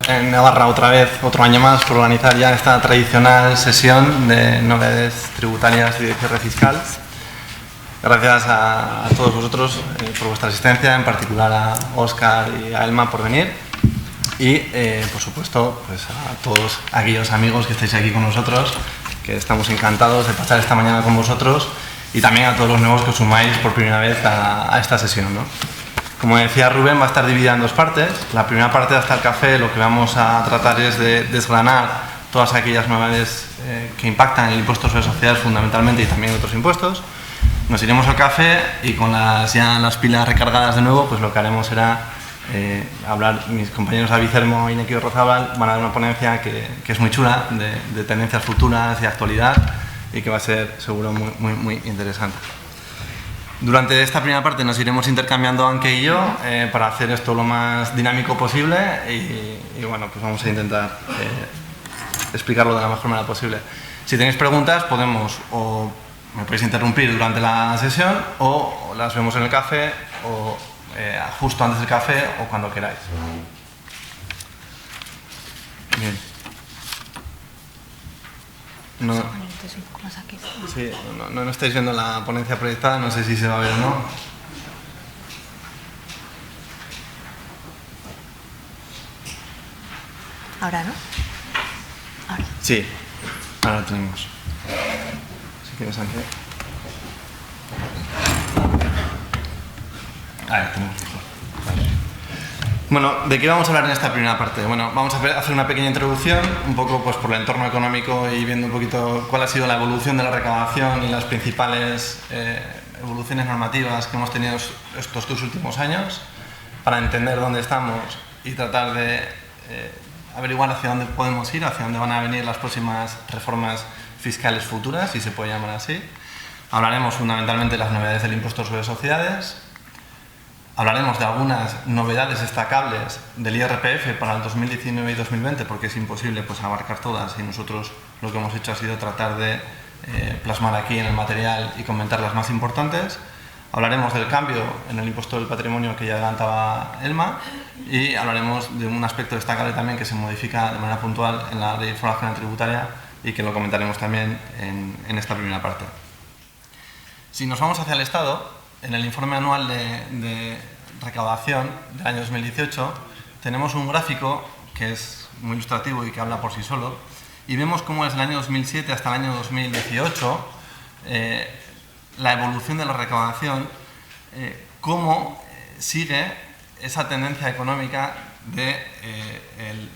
en Navarra otra vez, otro año más, por organizar ya esta tradicional sesión de novedades tributarias y de cierre fiscal. Gracias a todos vosotros por vuestra asistencia, en particular a Óscar y a Elma por venir. Y, por supuesto, pues a todos aquellos amigos que estáis aquí con nosotros, que estamos encantados de pasar esta mañana con vosotros, y también a todos los nuevos que os sumáis por primera vez a esta sesión, ¿no? Como decía Rubén, va a estar dividida en dos partes. La primera parte, hasta el café, lo que vamos a tratar es de desgranar todas aquellas novedades que impactan en el impuesto sobre sociedades fundamentalmente y también otros impuestos. Nos iremos al café y con ya las pilas recargadas de nuevo, pues lo que haremos será hablar. Mis compañeros Avicermo y Iñaki Orrozábal van a dar una ponencia que es muy chula, de tendencias futuras y actualidad, y que va a ser seguro muy interesante. Durante esta primera parte nos iremos intercambiando Anke y yo para hacer esto lo más dinámico posible y bueno, pues vamos a intentar explicarlo de la mejor manera posible. Si tenéis preguntas, o me podéis interrumpir durante la sesión, o las vemos en el café, o justo antes del café, o cuando queráis. Bien. Sí, no estáis viendo la ponencia proyectada, no sé si se va a ver o no. Ahora, ¿no? Ahora. Sí, ahora lo tenemos. Si quieres, Ángel. Ahí tenemos mejor. Vale. Bueno, ¿de qué vamos a hablar en esta primera parte? Bueno, vamos a hacer una pequeña introducción, un poco pues por el entorno económico y viendo un poquito cuál ha sido la evolución de la recaudación y las principales evoluciones normativas que hemos tenido estos dos últimos años, para entender dónde estamos y tratar de averiguar hacia dónde podemos ir, hacia dónde van a venir las próximas reformas fiscales futuras, si se puede llamar así. Hablaremos fundamentalmente de las novedades del impuesto sobre sociedades. Hablaremos de algunas novedades destacables del IRPF para el 2019 y 2020, porque es imposible pues abarcar todas, y nosotros lo que hemos hecho ha sido tratar de plasmar aquí en el material y comentar las más importantes. Hablaremos del cambio en el impuesto del patrimonio que ya adelantaba Elma, y hablaremos de un aspecto destacable también que se modifica de manera puntual en la Ley Foral General Tributaria y que lo comentaremos también en esta primera parte. Si nos vamos hacia el Estado, en el informe anual de recaudación del año 2018 tenemos un gráfico que es muy ilustrativo y que habla por sí solo, y vemos cómo desde el año 2007 hasta el año 2018 la evolución de la recaudación, cómo sigue esa tendencia económica de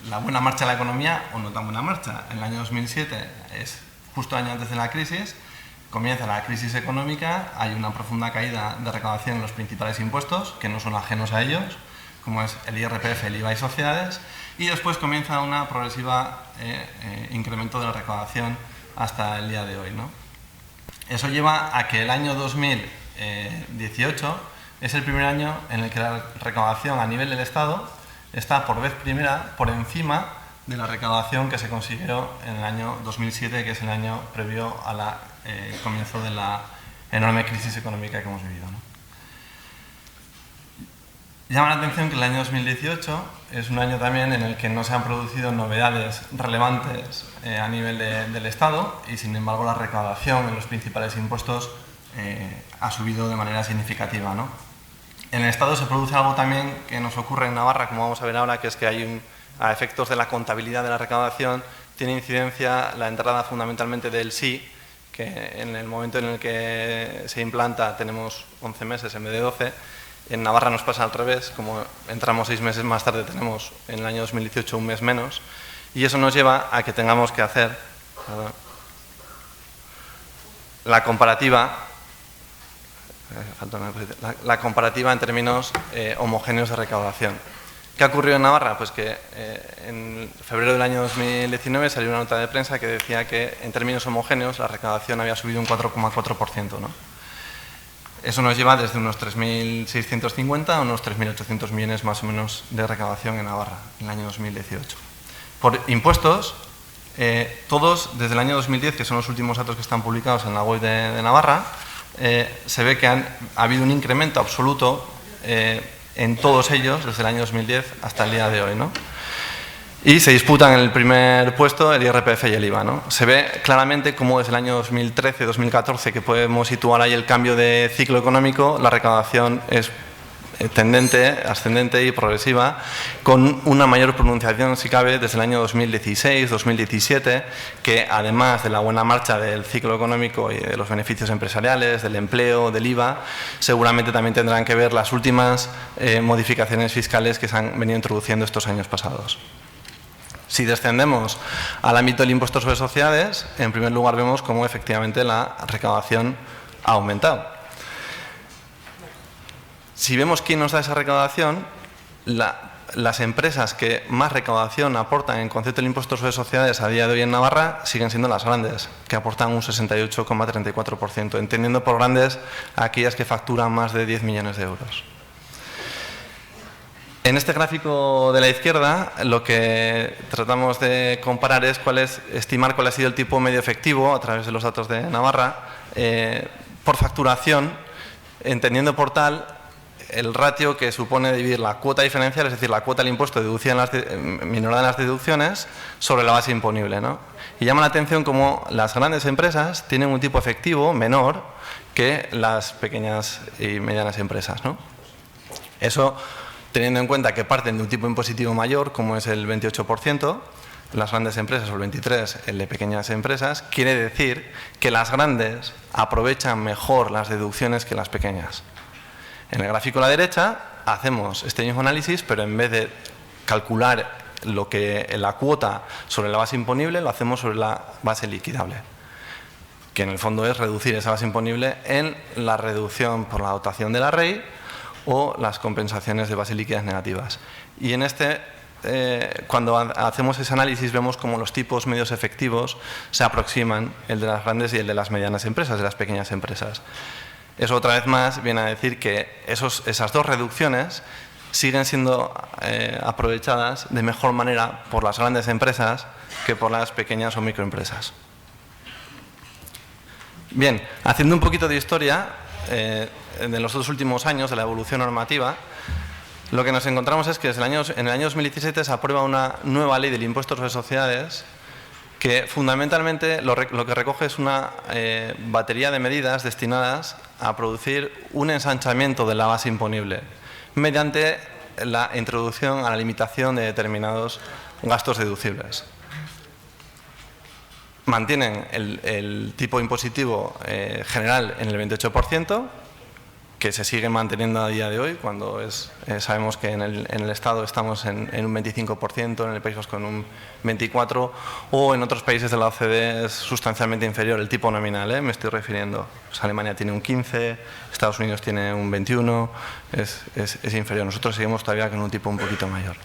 la buena marcha de la economía o no tan buena marcha. En el año 2007 es justo año antes de la crisis. Comienza la crisis económica, hay una profunda caída de recaudación en los principales impuestos, que no son ajenos a ellos, como es el IRPF, el IVA y sociedades, y después comienza una progresiva incremento de la recaudación hasta el día de hoy, ¿no? Eso lleva a que el año 2018 es el primer año en el que la recaudación a nivel del Estado está por vez primera por encima de la recaudación que se consiguió en el año 2007, que es el año previo a la comienzo de la enorme crisis económica que hemos vivido, ¿no? Llama la atención que el año 2018 es un año también en el que no se han producido novedades relevantes a nivel del Estado, y sin embargo la recaudación en los principales impuestos ha subido de manera significativa, ¿no? En el Estado se produce algo también que nos ocurre en Navarra, como vamos a ver ahora, que es que a efectos de la contabilidad de la recaudación tiene incidencia la entrada fundamentalmente del SI, que en el momento en el que se implanta tenemos 11 meses en vez de 12. En Navarra nos pasa al revés, como entramos 6 meses más tarde tenemos en el año 2018 un mes menos, y eso nos lleva a que tengamos que hacer la comparativa en términos homogéneos de recaudación. ¿Qué ha ocurrido en Navarra? Pues que en febrero del año 2019 salió una nota de prensa que decía que en términos homogéneos la recaudación había subido un 4,4%, ¿no? Eso nos lleva desde unos 3.650 a unos 3.800 millones más o menos de recaudación en Navarra en el año 2018. Por impuestos, todos desde el año 2010, que son los últimos datos que están publicados en la web de Navarra, se ve que ha habido un incremento absoluto en todos ellos desde el año 2010 hasta el día de hoy, ¿no? Y se disputan en el primer puesto el IRPF y el IVA, ¿no? Se ve claramente cómo desde el año 2013-2014, que podemos situar ahí el cambio de ciclo económico, la recaudación es tendente, ascendente y progresiva, con una mayor pronunciación, si cabe, desde el año 2016-2017, que además de la buena marcha del ciclo económico y de los beneficios empresariales, del empleo, del IVA, seguramente también tendrán que ver las últimas modificaciones fiscales que se han venido introduciendo estos años pasados. Si descendemos al ámbito del impuesto sobre sociedades, en primer lugar vemos cómo efectivamente la recaudación ha aumentado. Si vemos quién nos da esa recaudación, las empresas que más recaudación aportan en concepto del impuesto sobre sociedades a día de hoy en Navarra siguen siendo las grandes, que aportan un 68,34%, entendiendo por grandes aquellas que facturan más de 10 millones de euros. En este gráfico de la izquierda, lo que tratamos de comparar es estimar cuál ha sido el tipo medio efectivo, a través de los datos de Navarra, por facturación, entendiendo por tal el ratio que supone dividir la cuota diferencial, es decir, la cuota del impuesto deducida minorada en las deducciones, sobre la base imponible, ¿no? Y llama la atención cómo las grandes empresas tienen un tipo efectivo menor que las pequeñas y medianas empresas, ¿no? Eso, teniendo en cuenta que parten de un tipo impositivo mayor, como es el 28%, las grandes empresas, o el 23%, el de pequeñas empresas, quiere decir que las grandes aprovechan mejor las deducciones que las pequeñas. En el gráfico a la derecha hacemos este mismo análisis, pero en vez de calcular la cuota sobre la base imponible, lo hacemos sobre la base liquidable, que en el fondo es reducir esa base imponible en la reducción por la dotación de la REI o las compensaciones de base líquidas negativas. Y en cuando hacemos ese análisis vemos cómo los tipos medios efectivos se aproximan, el de las grandes y el de las medianas empresas, de las pequeñas empresas. Eso otra vez más viene a decir que esas dos reducciones siguen siendo aprovechadas de mejor manera por las grandes empresas que por las pequeñas o microempresas. Bien, haciendo un poquito de historia, de los dos últimos años de la evolución normativa, lo que nos encontramos es que en el año 2017 se aprueba una nueva ley del impuesto sobre sociedades que fundamentalmente lo que recoge es una batería de medidas destinadas a producir un ensanchamiento de la base imponible mediante la introducción a la limitación de determinados gastos deducibles. Mantienen el tipo impositivo general en el 28%, que se sigue manteniendo a día de hoy, cuando sabemos que en el Estado estamos en un 25%, en el País Vasco en un 24%, o en otros países de la OCDE es sustancialmente inferior el tipo nominal, me estoy refiriendo. Pues Alemania tiene un 15%, Estados Unidos tiene un 21%, es inferior. Nosotros seguimos todavía con un tipo un poquito mayor.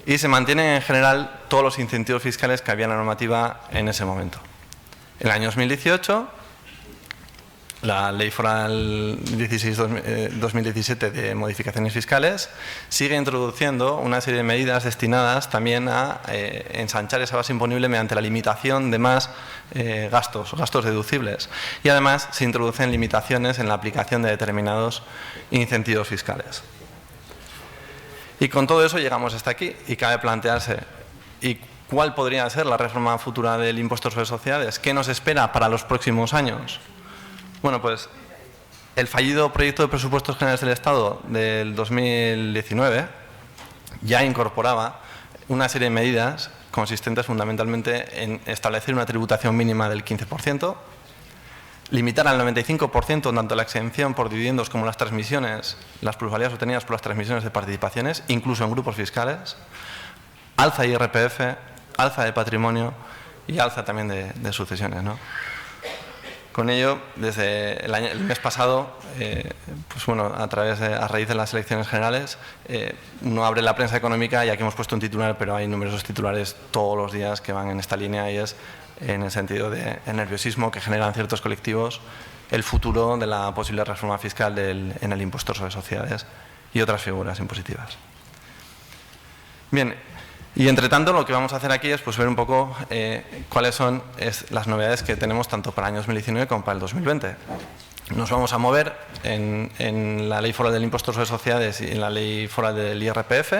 Y se mantienen en general todos los incentivos fiscales que había en la normativa en ese momento. En el año 2018, la Ley Foral 16-2017 de modificaciones fiscales sigue introduciendo una serie de medidas destinadas también a ensanchar esa base imponible mediante la limitación de más gastos deducibles. Y además se introducen limitaciones en la aplicación de determinados incentivos fiscales. Y con todo eso llegamos hasta aquí y cabe plantearse ¿y cuál podría ser la reforma futura del impuesto sobre sociedades? ¿Qué nos espera para los próximos años? Bueno, pues el fallido proyecto de presupuestos generales del Estado del 2019 ya incorporaba una serie de medidas consistentes fundamentalmente en establecer una tributación mínima del 15%, limitar al 95% tanto la exención por dividendos como las transmisiones, las plusvalías obtenidas por las transmisiones de participaciones, incluso en grupos fiscales, alza de IRPF, alza de patrimonio y alza también de sucesiones, ¿no? Con ello, desde el mes pasado, pues bueno, a raíz de las elecciones generales, uno abre la prensa económica y aquí hemos puesto un titular, pero hay numerosos titulares todos los días que van en esta línea y es en el sentido del nerviosismo que generan ciertos colectivos el futuro de la posible reforma fiscal en el impuesto sobre sociedades y otras figuras impositivas. Bien, y entre tanto lo que vamos a hacer aquí es pues, ver un poco cuáles son las novedades que tenemos tanto para el año 2019 como para el 2020. Nos vamos a mover en la Ley Foral del Impuesto sobre Sociedades y en la Ley Foral del IRPF,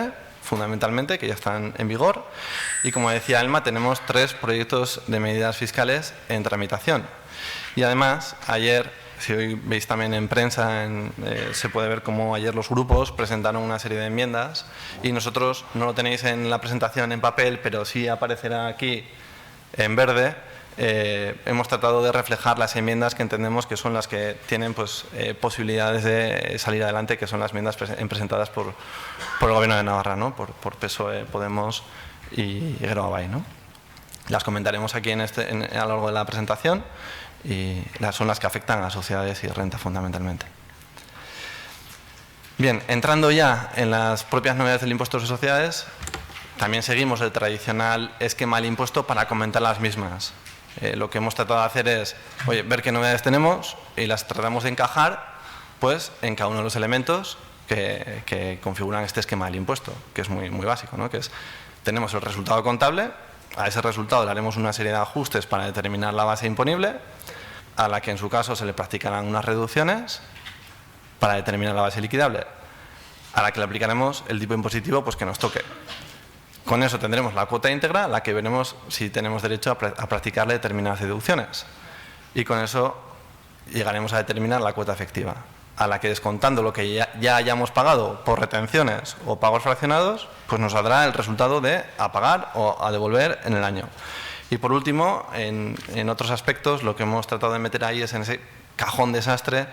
fundamentalmente, que ya están en vigor. Y como decía Elma, tenemos 3 proyectos de medidas fiscales en tramitación. Y además, ayer, si hoy veis también en prensa, se puede ver cómo ayer los grupos presentaron una serie de enmiendas y nosotros no lo tenéis en la presentación en papel, pero sí aparecerá aquí en verde. Hemos tratado de reflejar las enmiendas que entendemos que son las que tienen pues, posibilidades de salir adelante, que son las enmiendas presentadas por el Gobierno de Navarra, ¿no? por PSOE, Podemos y Geroa, ¿no? Las comentaremos aquí a lo largo de la presentación y son las que afectan a sociedades y renta fundamentalmente. Bien, entrando ya en las propias novedades del impuesto sobre sociedades, también seguimos el tradicional esquema del impuesto para comentar las mismas. Lo que hemos tratado de hacer es, ver qué novedades tenemos y las tratamos de encajar pues, en cada uno de los elementos que configuran este esquema del impuesto, que es muy básico, ¿no? Que es, tenemos el resultado contable, a ese resultado le haremos una serie de ajustes para determinar la base imponible, a la que en su caso se le practicarán unas reducciones para determinar la base liquidable, a la que le aplicaremos el tipo impositivo pues, que nos toque. Con eso tendremos la cuota íntegra, a la que veremos si tenemos derecho a practicarle determinadas deducciones. Y con eso llegaremos a determinar la cuota efectiva, a la que descontando lo que ya hayamos pagado por retenciones o pagos fraccionados, pues nos saldrá el resultado de a pagar o a devolver en el año. Y por último, en otros aspectos, lo que hemos tratado de meter ahí es en ese cajón desastre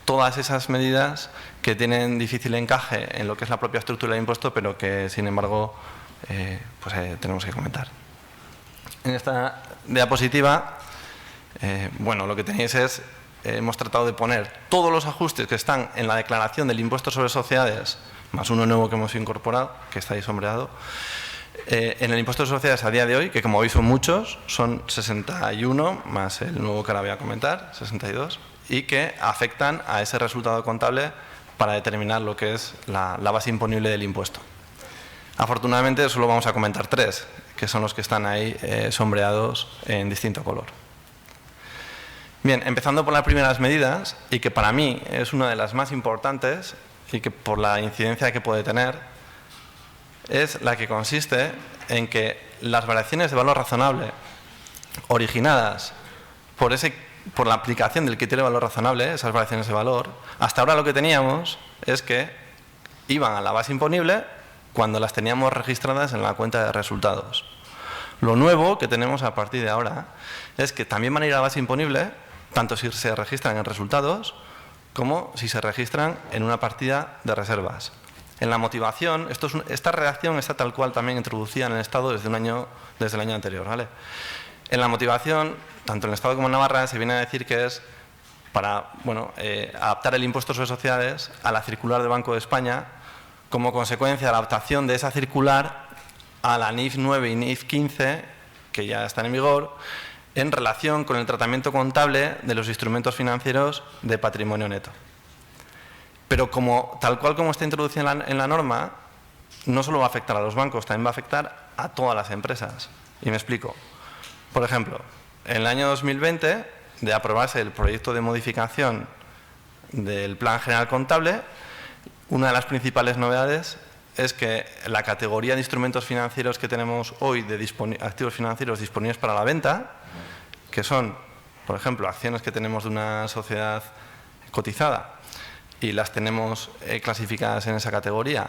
todas esas medidas que tienen difícil encaje en lo que es la propia estructura del impuesto, pero que sin embargo tenemos que comentar. En esta diapositiva, lo que tenéis es, hemos tratado de poner todos los ajustes que están en la declaración del impuesto sobre sociedades, más uno nuevo que hemos incorporado, que está ahí sombreado, en el impuesto de sociedades a día de hoy, que como veis son muchos, son 61, más el nuevo que ahora voy a comentar, 62, y que afectan a ese resultado contable para determinar lo que es la base imponible del impuesto. Afortunadamente solo vamos a comentar 3, que son los que están ahí sombreados en distinto color. Bien, empezando por las primeras medidas, y que para mí es una de las más importantes y que por la incidencia que puede tener, es la que consiste en que las variaciones de valor razonable originadas por la aplicación del criterio de valor razonable, esas variaciones de valor, hasta ahora lo que teníamos es que iban a la base imponible cuando las teníamos registradas en la cuenta de resultados. Lo nuevo que tenemos a partir de ahora es que también van a ir a la base imponible, tanto si se registran en resultados como si se registran en una partida de reservas. En la motivación, esta redacción está tal cual también introducida en el Estado desde el año anterior, ¿vale? En la motivación, tanto en el Estado como en Navarra, se viene a decir que es para adaptar el impuesto sobre sociedades a la circular del Banco de España, como consecuencia de la adaptación de esa circular a la NIF 9 y NIF 15, que ya están en vigor, en relación con el tratamiento contable de los instrumentos financieros de patrimonio neto. Pero tal cual como está introducida en la norma, no solo va a afectar a los bancos, también va a afectar a todas las empresas. Y me explico. Por ejemplo, en el año 2020, de aprobarse el proyecto de modificación del Plan General Contable, una de las principales novedades es que la categoría de instrumentos financieros que tenemos hoy de activos financieros disponibles para la venta, que son, por ejemplo, acciones que tenemos de una sociedad cotizada y las tenemos clasificadas en esa categoría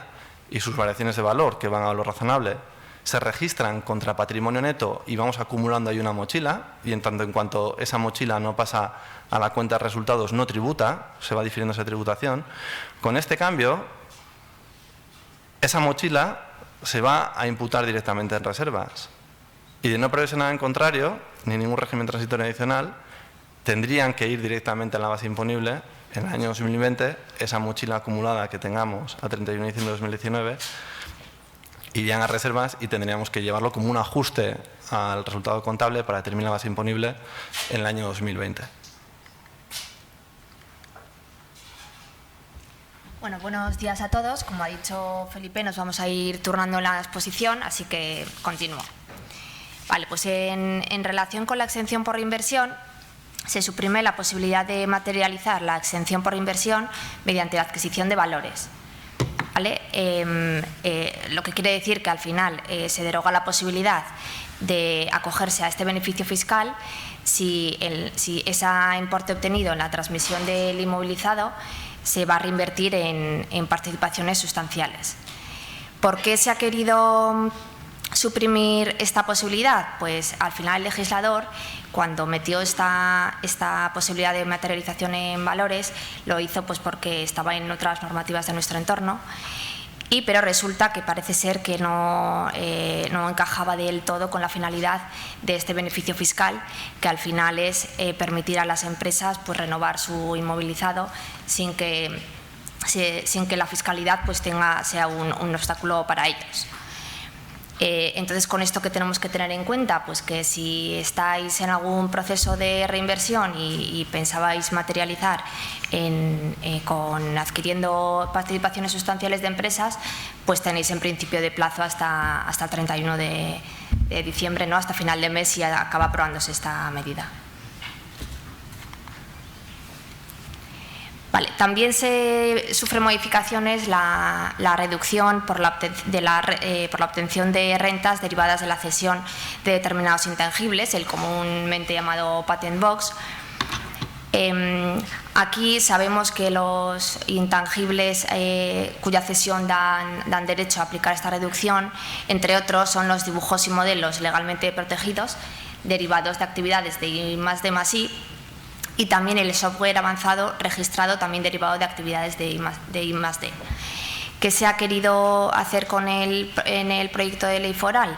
y sus variaciones de valor, que van a valor razonable, se registran contra patrimonio neto y vamos acumulando ahí una mochila, y en tanto en cuanto esa mochila no pasa a la cuenta de resultados, no tributa, se va difiriendo esa tributación. Con este cambio, esa mochila se va a imputar directamente en reservas. Y de no preverse nada en contrario, ni ningún régimen transitorio adicional, tendrían que ir directamente a la base imponible en el año 2020, esa mochila acumulada que tengamos a 31 de diciembre de 2019, irían a reservas y tendríamos que llevarlo como un ajuste al resultado contable para determinar la base imponible en el año 2020. Bueno, buenos días a todos. Como ha dicho Felipe, nos vamos a ir turnando la exposición, así que continúo. Vale, pues en relación con la exención por reinversión, se suprime la posibilidad de materializar la exención por inversión mediante la adquisición de valores. ¿vale? Lo que quiere decir que al final se deroga la posibilidad de acogerse a este beneficio fiscal si ese importe obtenido en la transmisión del inmovilizado se va a reinvertir en participaciones sustanciales. ¿Por qué se ha querido suprimir esta posibilidad? Pues al final el legislador, cuando metió esta posibilidad de materialización en valores, lo hizo pues porque estaba en otras normativas de nuestro entorno, pero resulta que parece ser que no encajaba del todo con la finalidad de este beneficio fiscal, que al final es permitir a las empresas pues renovar su inmovilizado sin que la fiscalidad pues sea un obstáculo para ellos. Entonces, con esto, ¿qué tenemos que tener en cuenta? Pues que si estáis en algún proceso de reinversión y pensabais materializar adquiriendo participaciones sustanciales de empresas, pues tenéis en principio de plazo hasta el 31 de diciembre, ¿no? Hasta final de mes, y acaba aprobándose esta medida. Vale, también se sufre modificaciones la reducción por la obtención de rentas derivadas de la cesión de determinados intangibles, el comúnmente llamado patent box. Aquí sabemos que los intangibles cuya cesión dan derecho a aplicar esta reducción, entre otros, son los dibujos y modelos legalmente protegidos derivados de actividades de I+D+I, y también el software avanzado registrado también derivado de actividades de I+D. ¿Qué se ha querido hacer en el proyecto de ley foral?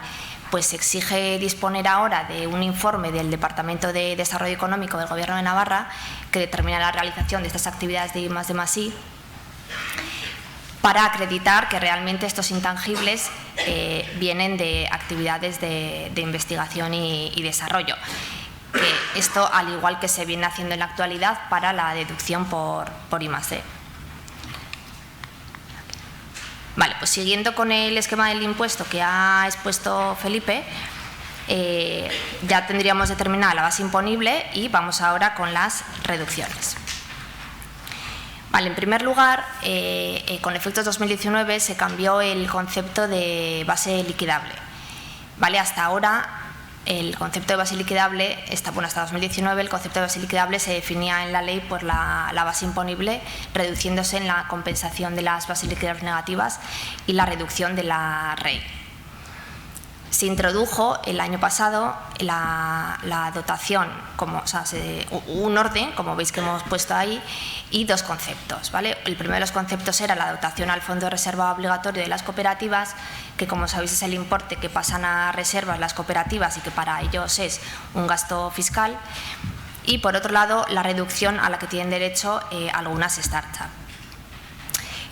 Pues se exige disponer ahora de un informe del Departamento de Desarrollo Económico del Gobierno de Navarra que determina la realización de estas actividades de I+D+I para acreditar que realmente estos intangibles vienen de actividades de investigación y desarrollo. Esto, al igual que se viene haciendo en la actualidad para la deducción por I+D. Vale, pues siguiendo con el esquema del impuesto que ha expuesto Felipe, ya tendríamos determinada la base imponible y vamos ahora con las reducciones. Vale, en primer lugar, con efectos 2019 se cambió el concepto de base liquidable. Vale, hasta ahora el concepto de base liquidable, hasta 2019, el concepto de base liquidable se definía en la ley por la base imponible, reduciéndose en la compensación de las bases liquidables negativas y la reducción de la REI. Se introdujo el año pasado la dotación, un orden, como veis que hemos puesto ahí, y dos conceptos, ¿vale? El primero de los conceptos era la dotación al Fondo de Reserva Obligatorio de las cooperativas, que, como sabéis, es el importe que pasan a reservas las cooperativas y que para ellos es un gasto fiscal. Y, por otro lado, la reducción a la que tienen derecho algunas startups.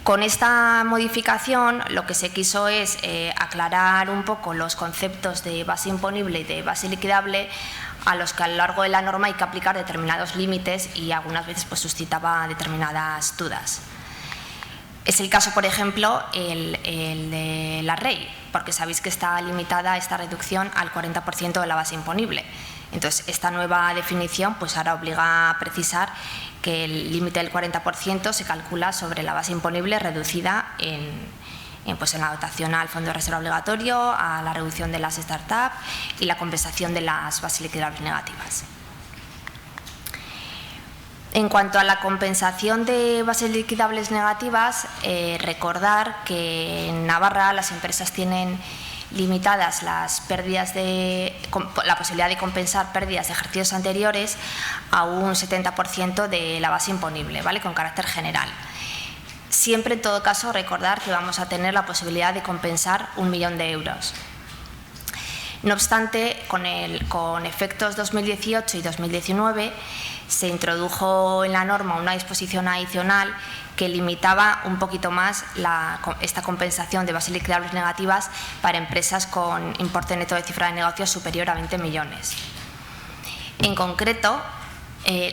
Con esta modificación lo que se quiso es aclarar un poco los conceptos de base imponible y de base liquidable, a los que a lo largo de la norma hay que aplicar determinados límites y algunas veces pues suscitaba determinadas dudas. Es el caso, por ejemplo, el de la REI, porque sabéis que está limitada esta reducción al 40% de la base imponible. Entonces, esta nueva definición pues ahora obliga a precisar que el límite del 40% se calcula sobre la base imponible reducida en la dotación al Fondo de Reserva Obligatorio, a la reducción de las startups y la compensación de las bases liquidables negativas. En cuanto a la compensación de bases liquidables negativas, recordar que en Navarra las empresas tienen limitadas las pérdidas la posibilidad de compensar pérdidas de ejercicios anteriores a un 70% de la base imponible, ¿vale? Con carácter general. Siempre, en todo caso, recordar que vamos a tener la posibilidad de compensar 1 millón de euros. No obstante, con efectos 2018 y 2019 se introdujo en la norma una disposición adicional que limitaba un poquito más esta compensación de bases liquidables negativas para empresas con importe neto de cifra de negocios superior a 20 millones. En concreto,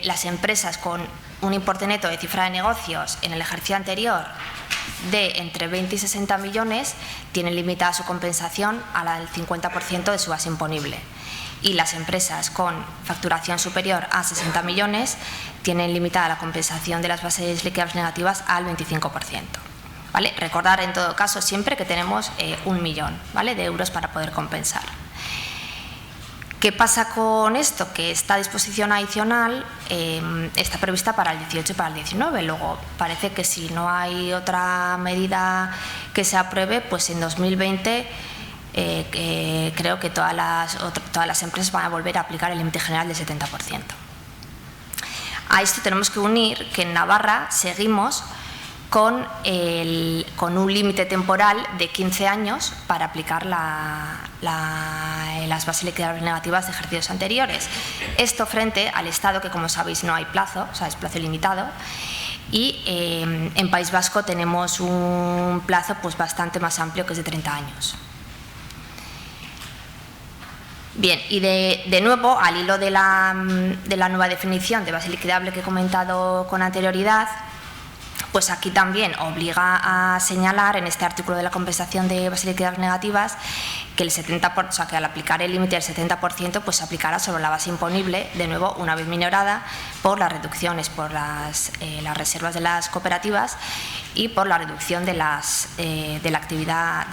las empresas con un importe neto de cifra de negocios en el ejercicio anterior de entre 20 y 60 millones tienen limitada su compensación al 50% de su base imponible. Y las empresas con facturación superior a 60 millones tienen limitada la compensación de las bases liquidables negativas al 25%. ¿vale? Recordar en todo caso siempre que tenemos 1 millón, ¿vale?, de euros para poder compensar. ¿Qué pasa con esto? Que esta disposición adicional está prevista para el 18 y para el 19. Luego, parece que si no hay otra medida que se apruebe, pues en 2020 creo que todas las empresas van a volver a aplicar el límite general del 70%. A esto tenemos que unir que en Navarra seguimos con un límite temporal de 15 años para aplicar las bases liquidables negativas de ejercicios anteriores. Esto frente al Estado, que como sabéis no hay plazo, o sea, es plazo ilimitado, y en País Vasco tenemos un plazo pues bastante más amplio, que es de 30 años. Bien, y de nuevo, al hilo de la nueva definición de base liquidable que he comentado con anterioridad, pues aquí también obliga a señalar en este artículo de la compensación de bases liquidables negativas que el 70%, o sea, que al aplicar el límite del 70%, pues se aplicará sobre la base imponible, de nuevo una vez minorada por las reducciones por las reservas de las cooperativas y por la reducción de la actividad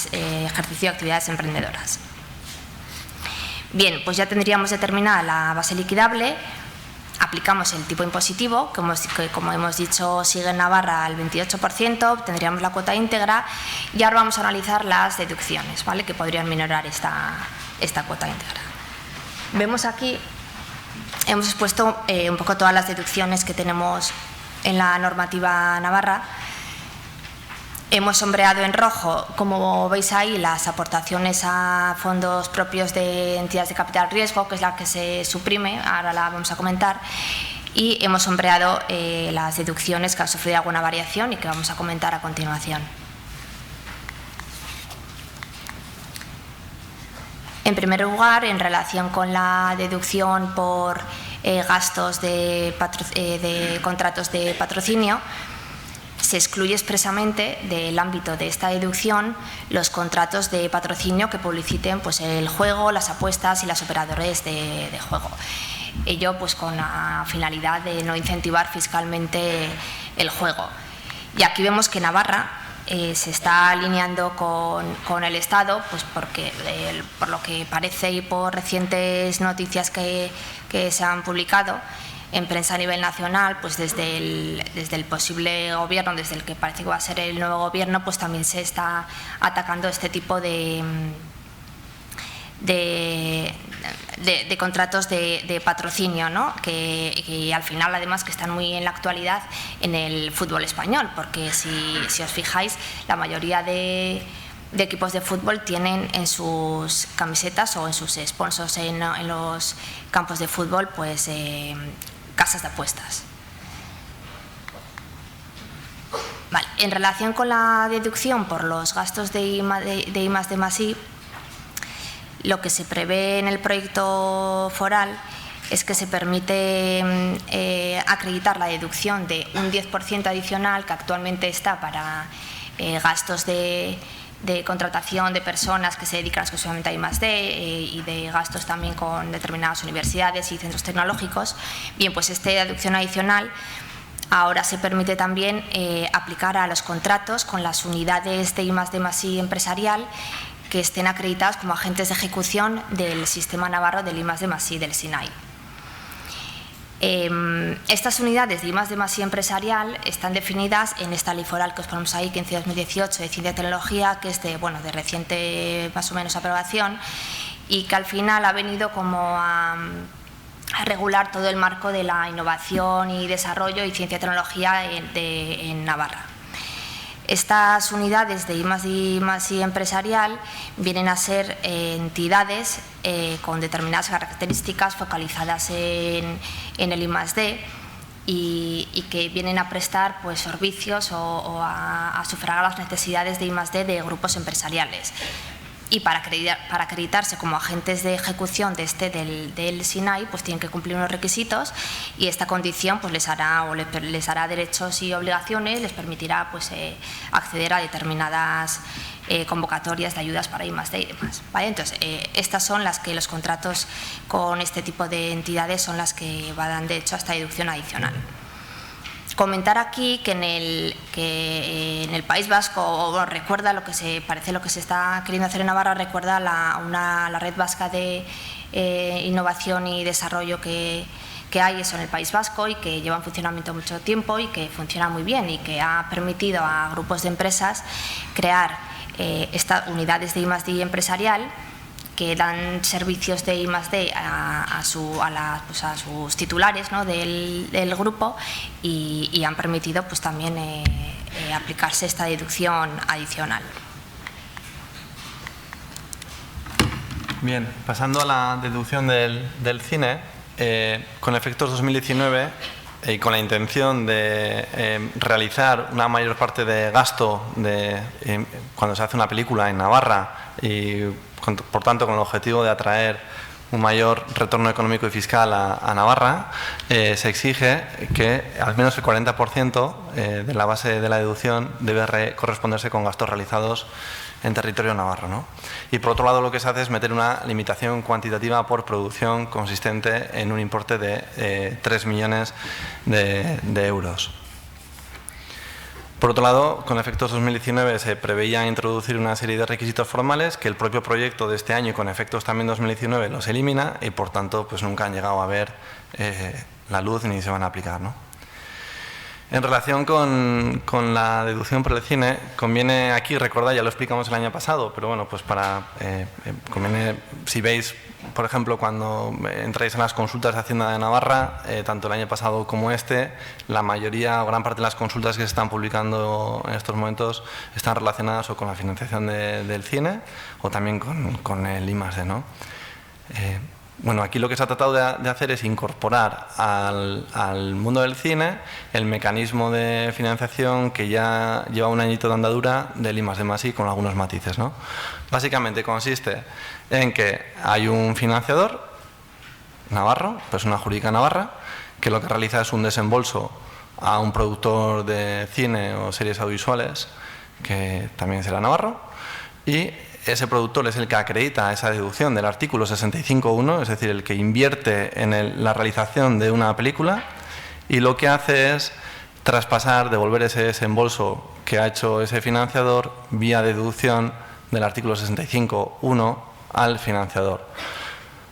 ejercicio de actividades emprendedoras. Bien, pues ya tendríamos determinada la base liquidable. Aplicamos el tipo impositivo, que como hemos dicho sigue en Navarra al 28%, tendríamos la cuota íntegra y ahora vamos a analizar las deducciones, ¿vale?, que podrían minorar esta cuota íntegra. Vemos aquí, hemos expuesto un poco todas las deducciones que tenemos en la normativa navarra. Hemos sombreado en rojo, como veis ahí, las aportaciones a fondos propios de entidades de capital riesgo, que es la que se suprime, ahora la vamos a comentar, y hemos sombreado las deducciones que han sufrido alguna variación y que vamos a comentar a continuación. En primer lugar, en relación con la deducción por gastos de contratos de patrocinio, se excluye expresamente del ámbito de esta deducción los contratos de patrocinio que publiciten pues, el juego, las apuestas y los operadores de juego. Ello pues, con la finalidad de no incentivar fiscalmente el juego. Y aquí vemos que Navarra se está alineando con el Estado, pues porque por lo que parece y por recientes noticias que se han publicado en prensa a nivel nacional, pues desde el posible gobierno, desde el que parece que va a ser el nuevo gobierno, pues también se está atacando este tipo de contratos de patrocinio, ¿no? que al final además que están muy en la actualidad en el fútbol español, porque si os fijáis, la mayoría de equipos de fútbol tienen en sus camisetas o en sus sponsors en los campos de fútbol pues casas de apuestas. Vale. En relación con la deducción por los gastos de I+D+I, lo que se prevé en el proyecto foral es que se permite acreditar la deducción de un 10% adicional que actualmente está para gastos de contratación de personas que se dedican exclusivamente a I+D y de gastos también con determinadas universidades y centros tecnológicos. Bien, pues esta deducción adicional ahora se permite también aplicar a los contratos con las unidades de I+D+I empresarial que estén acreditadas como agentes de ejecución del sistema navarro del I+D+I, del SINAI. Estas unidades de I+D+I empresarial están definidas en esta ley foral que os ponemos ahí, 15/2018 de Ciencia y Tecnología, que es de reciente más o menos aprobación y que al final ha venido como a regular todo el marco de la innovación y desarrollo y ciencia y tecnología en Navarra. Estas unidades de I+D+I empresarial vienen a ser entidades con determinadas características focalizadas en el I+D y que vienen a prestar pues, servicios o a sufragar las necesidades de I+D de grupos empresariales. Y para acreditarse como agentes de ejecución del SINAI, pues tienen que cumplir unos requisitos y esta condición pues, les hará derechos y obligaciones, les permitirá pues, acceder a determinadas convocatorias de ayudas para I+D y demás. ¿Vale? Entonces, estas son las que los contratos con este tipo de entidades son las que van de hecho a esta deducción adicional. Comentar aquí que en el País Vasco, o bueno, recuerda lo que parece lo que se está queriendo hacer en Navarra, recuerda la red vasca de innovación y desarrollo que hay eso en el País Vasco y que lleva en funcionamiento mucho tiempo y que funciona muy bien y que ha permitido a grupos de empresas crear estas unidades de I+D empresarial que dan servicios de I+D a sus titulares, ¿no?, del grupo y han permitido pues, también aplicarse esta deducción adicional. Bien, pasando a la deducción del cine, con efectos 2019 y con la intención de realizar una mayor parte de gasto cuando se hace una película en Navarra y por tanto con el objetivo de atraer un mayor retorno económico y fiscal a Navarra, se exige que al menos el 40% de la base de la deducción debe corresponderse con gastos realizados en territorio navarro, ¿no? Y por otro lado lo que se hace es meter una limitación cuantitativa por producción consistente en un importe de 3 millones de euros. Por otro lado, con efectos 2019 se preveía introducir una serie de requisitos formales que el propio proyecto de este año y con efectos también 2019 los elimina y por tanto pues nunca han llegado a ver la luz ni se van a aplicar, ¿no? En relación con la deducción por el cine, conviene aquí recordar, ya lo explicamos el año pasado, pero bueno, pues conviene, si veis, por ejemplo, cuando entráis en las consultas de Hacienda de Navarra, tanto el año pasado como la mayoría o gran parte de las consultas que se están publicando en estos momentos están relacionadas o con la financiación del cine o también con el I+D, ¿no? Bueno, aquí lo que se ha tratado de hacer es incorporar al mundo del cine el mecanismo de financiación que ya lleva un añito de andadura del I+D+I con algunos matices, ¿no? Básicamente consiste en que hay un financiador navarro, persona jurídica navarra, que lo que realiza es un desembolso a un productor de cine o series audiovisuales que también será navarro y ese productor es el que acredita esa deducción del artículo 65.1, es decir, el que invierte en la realización de una película y lo que hace es traspasar, devolver ese desembolso que ha hecho ese financiador vía deducción del artículo 65.1 al financiador.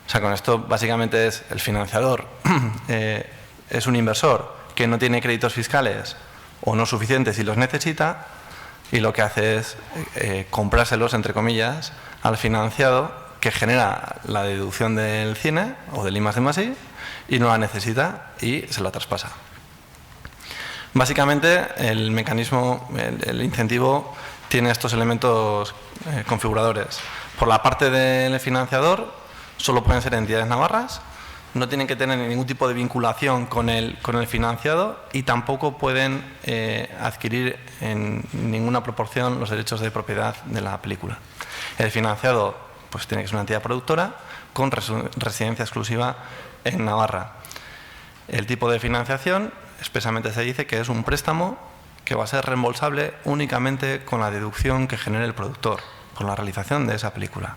O sea, con esto básicamente es el financiador es un inversor que no tiene créditos fiscales o no suficientes y los necesita y lo que hace es comprárselos, entre comillas, al financiado que genera la deducción del cine o del I+D+I y no la necesita y se la traspasa. Básicamente el mecanismo, el incentivo tiene estos elementos configuradores. Por la parte del financiador solo pueden ser entidades navarras, no tienen que tener ningún tipo de vinculación con el financiado y tampoco pueden adquirir en ninguna proporción los derechos de propiedad de la película. El financiado pues tiene que ser una entidad productora con residencia exclusiva en Navarra. El tipo de financiación expresamente se dice que es un préstamo que va a ser reembolsable únicamente con la deducción que genere el productor por la realización de esa película.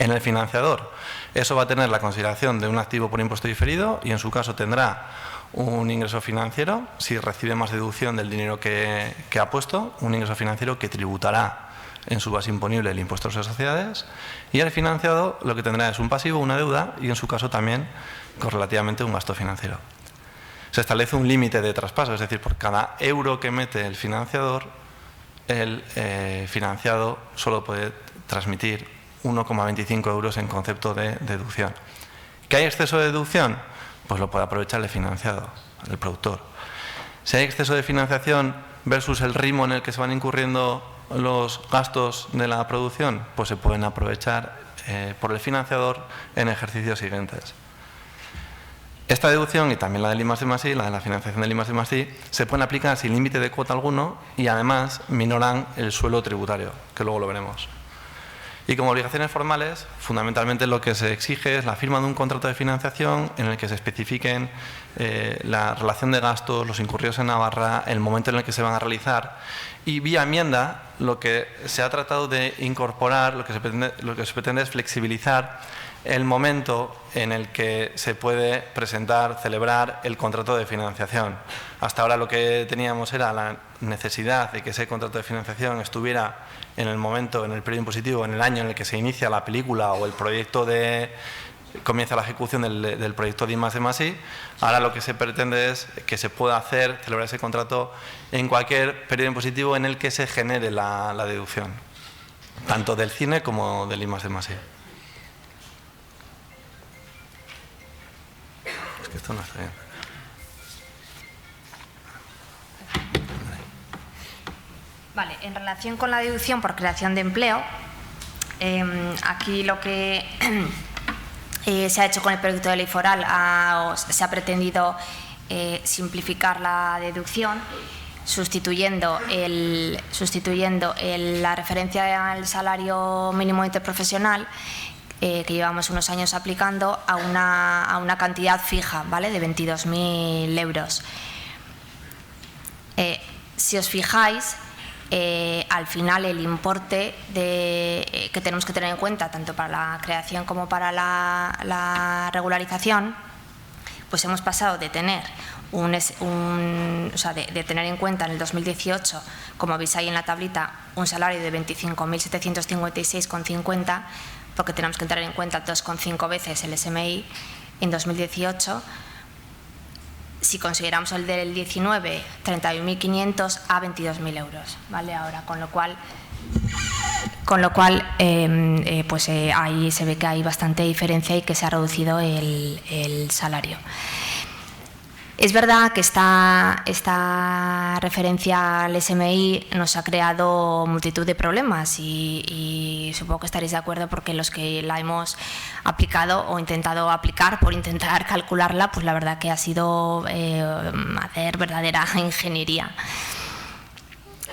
En el financiador, eso va a tener la consideración de un activo por impuesto diferido y en su caso tendrá un ingreso financiero, si recibe más deducción del dinero que ha puesto, un ingreso financiero que tributará en su base imponible el impuesto sobre sociedades y el financiado lo que tendrá es un pasivo, una deuda y en su caso también correlativamente un gasto financiero. Se establece un límite de traspaso, es decir, por cada euro que mete el financiador, el financiado solo puede transmitir 1,25 euros en concepto de deducción. ¿Que hay exceso de deducción? Pues lo puede aprovechar el financiado, el productor. Si hay exceso de financiación versus el ritmo en el que se van incurriendo los gastos de la producción, pues se pueden aprovechar por el financiador en ejercicios siguientes. Esta deducción y también la del I+D+I, la de la financiación del I+D+I, se pueden aplicar sin límite de cuota alguno y además minoran el suelo tributario, que luego lo veremos. Y como obligaciones formales, fundamentalmente lo que se exige es la firma de un contrato de financiación en el que se especifiquen la relación de gastos, los incurridos en Navarra, el momento en el que se van a realizar y vía enmienda lo que se ha tratado de incorporar, lo que se pretende es flexibilizar el momento en el que se puede presentar, celebrar el contrato de financiación. Hasta ahora lo que teníamos era la necesidad de que ese contrato de financiación estuviera en el momento, en el periodo impositivo, en el año en el que se inicia la película o el proyecto comienza la ejecución del proyecto de I+D+I. Ahora lo que se pretende es que se pueda celebrar ese contrato en cualquier periodo impositivo en el que se genere la deducción, tanto del cine como del I+D+I. Es que esto no está bien. Vale, en relación con la deducción por creación de empleo, aquí lo que se ha hecho con el proyecto de ley foral, se ha pretendido simplificar la deducción, sustituyendo la referencia al salario mínimo interprofesional, que llevamos unos años aplicando, a una cantidad fija, ¿vale?, de 22.000 euros. Si os fijáis, al final el importe que tenemos que tener en cuenta tanto para la creación como para la regularización, pues hemos pasado de tener de tener en cuenta en el 2018, como veis ahí en la tablita, un salario de 25.756,50, porque tenemos que tener en cuenta 2,5 veces el SMI en 2018. Si consideramos el del 19, 31.500 a 22.000 euros, ¿vale? Ahora, con lo cual ahí se ve que hay bastante diferencia y que se ha reducido el salario. Es verdad que esta referencia al SMI nos ha creado multitud de problemas y supongo que estaréis de acuerdo, porque los que la hemos aplicado o intentado aplicar por intentar calcularla, pues la verdad que ha sido hacer verdadera ingeniería.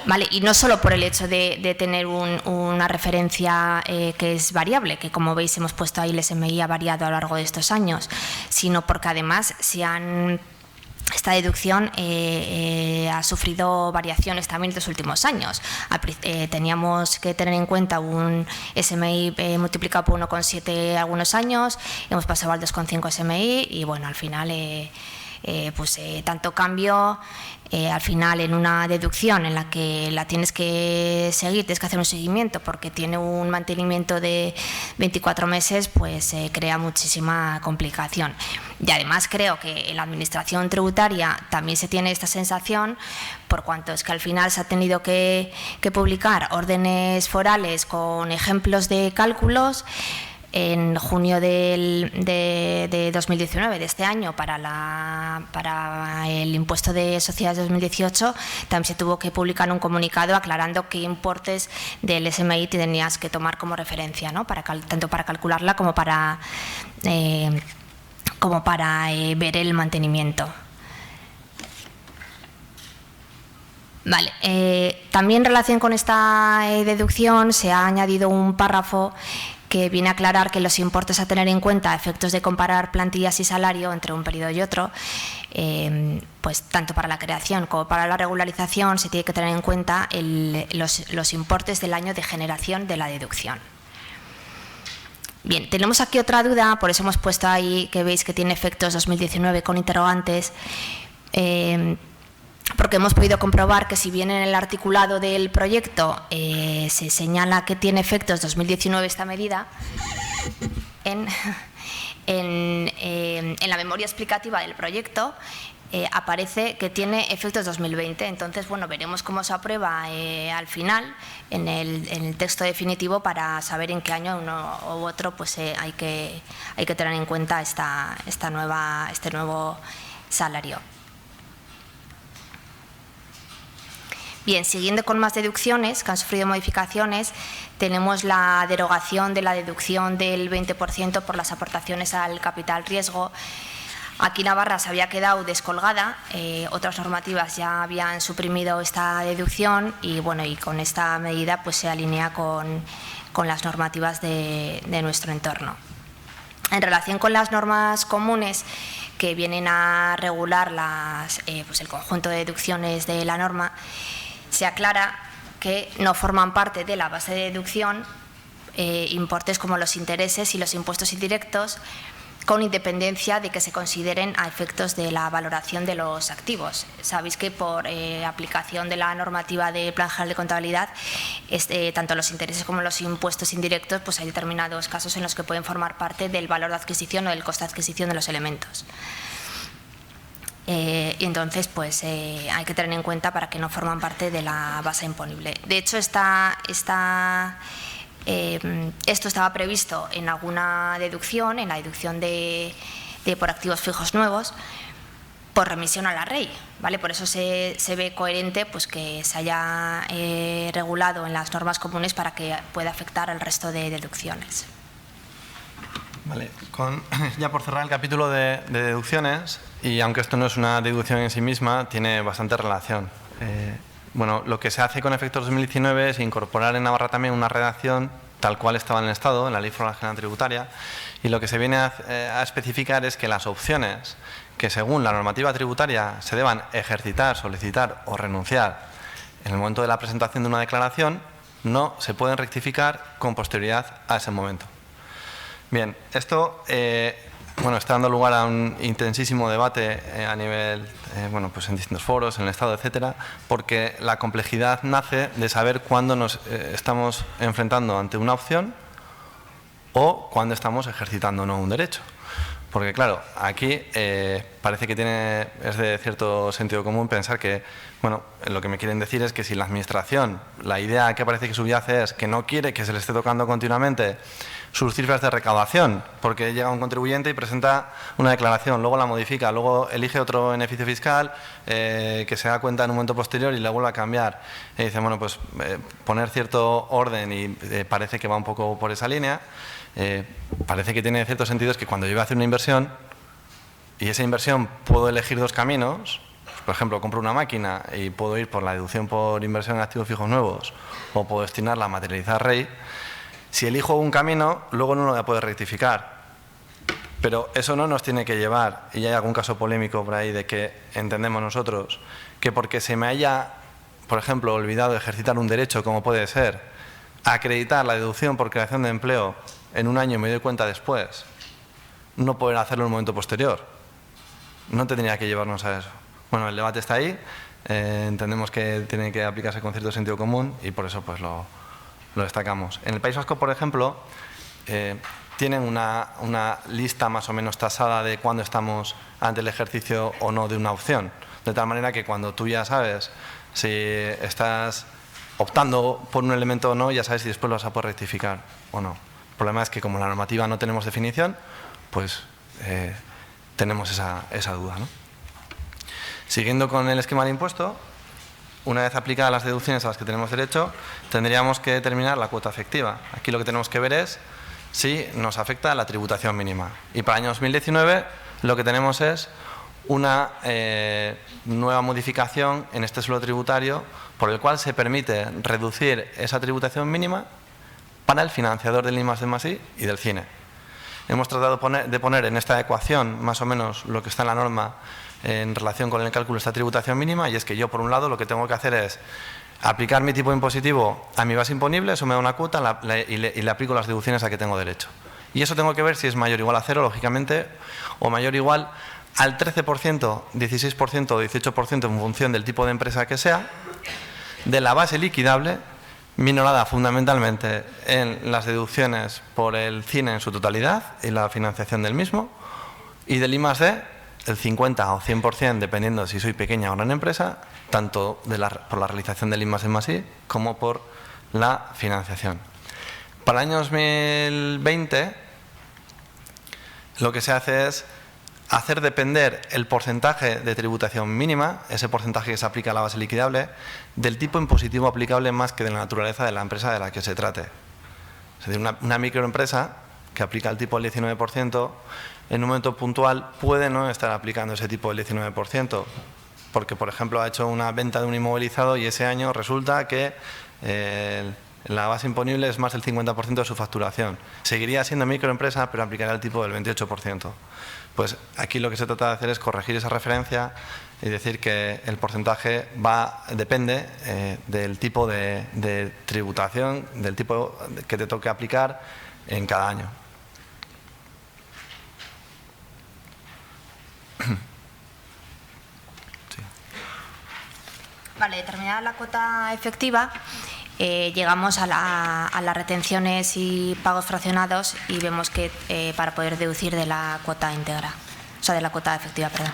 Vale, y no solo por el hecho de tener una referencia que es variable, que como veis hemos puesto ahí el SMI ha variado a lo largo de estos años, sino porque además esta deducción ha sufrido variaciones también en los últimos años. Teníamos que tener en cuenta un SMI multiplicado por 1,7 algunos años, hemos pasado al 2,5 SMI y bueno, al final tanto cambio, al final en una deducción en la que la tienes que seguir, tienes que hacer un seguimiento porque tiene un mantenimiento de 24 meses, pues crea muchísima complicación. Y además creo que en la administración tributaria también se tiene esta sensación, por cuanto es que al final se ha tenido que publicar órdenes forales con ejemplos de cálculos. En junio de 2019, de este año, para el impuesto de sociedades 2018, también se tuvo que publicar un comunicado aclarando qué importes del SMI tenías que tomar como referencia, ¿no?, tanto para calcularla como para ver el mantenimiento. Vale, también en relación con esta deducción se ha añadido un párrafo que viene a aclarar que los importes a tener en cuenta a efectos de comparar plantillas y salario entre un periodo y otro, pues tanto para la creación como para la regularización se tiene que tener en cuenta los importes del año de generación de la deducción. Bien, tenemos aquí otra duda, por eso hemos puesto ahí que veis que tiene efectos 2019 con interrogantes, porque hemos podido comprobar que si bien en el articulado del proyecto se señala que tiene efectos 2019 esta medida, en la memoria explicativa del proyecto aparece que tiene efectos 2020. Entonces, bueno, veremos cómo se aprueba al final en el texto definitivo para saber en qué año uno u otro pues hay que tener en cuenta este nuevo salario. Bien, siguiendo con más deducciones que han sufrido modificaciones, tenemos la derogación de la deducción del 20% por las aportaciones al capital riesgo. Aquí Navarra se había quedado descolgada, otras normativas ya habían suprimido esta deducción y bueno, y con esta medida pues se alinea con las normativas de nuestro entorno. En relación con las normas comunes que vienen a regular pues el conjunto de deducciones de la norma, se aclara que no forman parte de la base de deducción importes como los intereses y los impuestos indirectos, con independencia de que se consideren a efectos de la valoración de los activos. Sabéis que por aplicación de la normativa del Plan General de Contabilidad, tanto los intereses como los impuestos indirectos, pues hay determinados casos en los que pueden formar parte del valor de adquisición o del coste de adquisición de los elementos. Y entonces, pues hay que tener en cuenta para que no forman parte de la base imponible. De hecho, esto estaba previsto en alguna deducción, en la deducción de por activos fijos nuevos, por remisión a la ley, ¿vale? Por eso se ve coherente pues, que se haya regulado en las normas comunes para que pueda afectar al resto de deducciones. Vale, ya por cerrar el capítulo de deducciones, y aunque esto no es una deducción en sí misma, tiene bastante relación. Bueno, lo que se hace con efectos 2019 es incorporar en Navarra también una redacción tal cual estaba en el Estado, en la Ley Foral General Tributaria, y lo que se viene a especificar es que las opciones que según la normativa tributaria se deban ejercitar, solicitar o renunciar en el momento de la presentación de una declaración no se pueden rectificar con posterioridad a ese momento. Bien, esto está dando lugar a un intensísimo debate a nivel, pues en distintos foros, en el Estado, etcétera, porque la complejidad nace de saber cuándo nos estamos enfrentando ante una opción o cuándo estamos ejercitando o no un derecho. Porque claro, aquí parece que es de cierto sentido común pensar que, lo que me quieren decir es que si la Administración, la idea que parece que subyace es que no quiere que se le esté tocando continuamente sus cifras de recaudación, porque llega un contribuyente y presenta una declaración, luego la modifica, luego elige otro beneficio fiscal que se da cuenta en un momento posterior y le vuelve a cambiar. Y dice, poner cierto orden y parece que va un poco por esa línea. Parece que tiene cierto sentido es que cuando yo voy a hacer una inversión y esa inversión puedo elegir dos caminos, por ejemplo, compro una máquina y puedo ir por la deducción por inversión en activos fijos nuevos o puedo destinarla a materializar REI. Si elijo un camino, luego no lo voy a poder rectificar. Pero eso no nos tiene que llevar, y hay algún caso polémico por ahí de que entendemos nosotros, que porque se me haya, por ejemplo, olvidado ejercitar un derecho, como puede ser acreditar la deducción por creación de empleo en un año y me doy cuenta después, no poder hacerlo en un momento posterior. No tendría que llevarnos a eso. Bueno, el debate está ahí, entendemos que tiene que aplicarse con cierto sentido común y por eso pues lo destacamos. En el País Vasco, por ejemplo, tienen una lista más o menos tasada de cuándo estamos ante el ejercicio o no de una opción. De tal manera que cuando tú ya sabes si estás optando por un elemento o no, ya sabes si después lo vas a poder rectificar o no. El problema es que como la normativa no tenemos definición, pues tenemos esa duda, ¿no? Siguiendo con el esquema de impuesto, una vez aplicadas las deducciones a las que tenemos derecho, tendríamos que determinar la cuota efectiva. Aquí lo que tenemos que ver es si nos afecta la tributación mínima. Y para el año 2019 lo que tenemos es una nueva modificación en este suelo tributario por el cual se permite reducir esa tributación mínima para el financiador del I+D+I y del cine. Hemos tratado de poner en esta ecuación más o menos lo que está en la norma en relación con el cálculo de esta tributación mínima, y es que yo, por un lado, lo que tengo que hacer es aplicar mi tipo impositivo a mi base imponible, eso me da una cuota y le aplico las deducciones a que tengo derecho. Y eso tengo que ver si es mayor o igual a 0, lógicamente, o mayor o igual al 13%, 16% o 18% en función del tipo de empresa que sea, de la base liquidable, minorada fundamentalmente en las deducciones por el cine en su totalidad y la financiación del mismo, y del I+D, el 50 o 100%, dependiendo de si soy pequeña o gran empresa, tanto por la realización del I+D+I como por la financiación. Para el año 2020, lo que se hace es hacer depender el porcentaje de tributación mínima, ese porcentaje que se aplica a la base liquidable, del tipo impositivo aplicable más que de la naturaleza de la empresa de la que se trate. Es decir, una microempresa que aplica el tipo del 19%, en un momento puntual puede no estar aplicando ese tipo del 19%, porque, por ejemplo, ha hecho una venta de un inmovilizado y ese año resulta que la base imponible es más del 50% de su facturación. Seguiría siendo microempresa, pero aplicará el tipo del 28%. Pues aquí lo que se trata de hacer es corregir esa referencia Es decir, que el porcentaje depende del tipo de tributación, del tipo que te toque aplicar en cada año. Sí. Vale, determinada la cuota efectiva, llegamos a las retenciones y pagos fraccionados y vemos que para poder deducir de la cuota íntegra, o sea, de la cuota efectiva, perdón.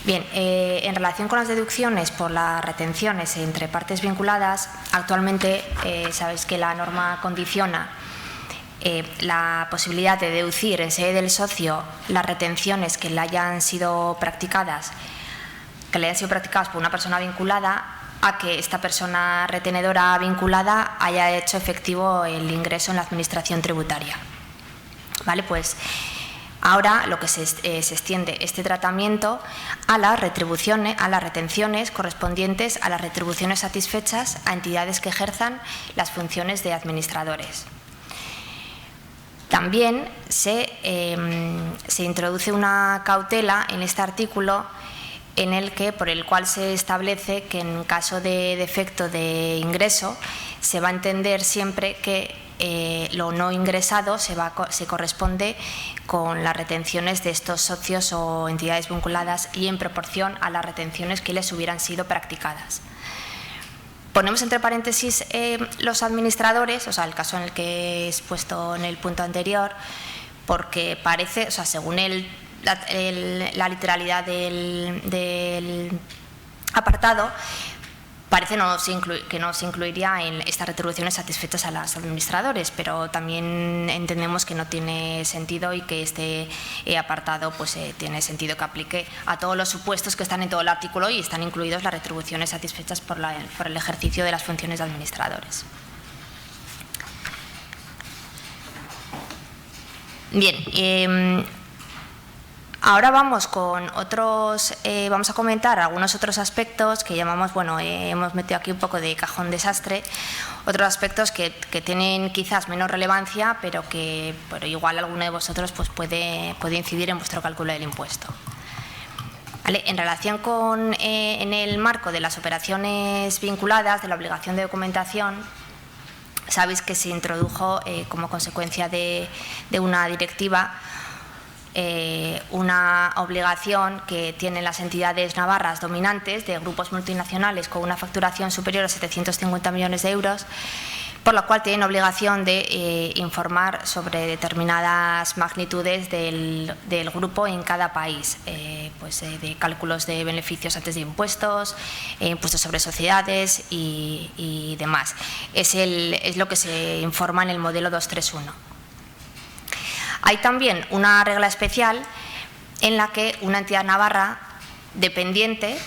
Bien, en relación con las deducciones por las retenciones entre partes vinculadas, actualmente sabéis que la norma condiciona la posibilidad de deducir en sede del socio las retenciones que le hayan sido practicadas por una persona vinculada a que esta persona retenedora vinculada haya hecho efectivo el ingreso en la administración tributaria. Vale, pues ahora lo que se extiende este tratamiento a las retenciones correspondientes a las retribuciones satisfechas a entidades que ejerzan las funciones de administradores. También se introduce una cautela en este artículo por el cual se establece que en caso de defecto de ingreso se va a entender siempre que lo no ingresado se corresponde con las retenciones de estos socios o entidades vinculadas y en proporción a las retenciones que les hubieran sido practicadas. Ponemos entre paréntesis los administradores, o sea, el caso en el que he expuesto en el punto anterior, porque parece, o sea, según la literalidad del apartado, parece que no se incluiría en estas retribuciones satisfechas a los administradores, pero también entendemos que no tiene sentido y que este apartado pues, tiene sentido que aplique a todos los supuestos que están en todo el artículo y están incluidos las retribuciones satisfechas por el ejercicio de las funciones de administradores. Bien, ahora vamos vamos a comentar algunos otros aspectos que llamamos, hemos metido aquí un poco de cajón desastre, otros aspectos que tienen quizás menos relevancia, pero igual alguno de vosotros pues puede incidir en vuestro cálculo del impuesto. ¿Vale? En relación en el marco de las operaciones vinculadas, de la obligación de documentación, sabéis que se introdujo como consecuencia de una directiva una obligación que tienen las entidades navarras dominantes de grupos multinacionales con una facturación superior a 750 millones de euros, por la cual tienen obligación de informar sobre determinadas magnitudes del grupo en cada país, de cálculos de beneficios antes de impuestos, impuestos sobre sociedades y demás. Es lo que se informa en el modelo 231. Hay también una regla especial en la que una entidad navarra dependiente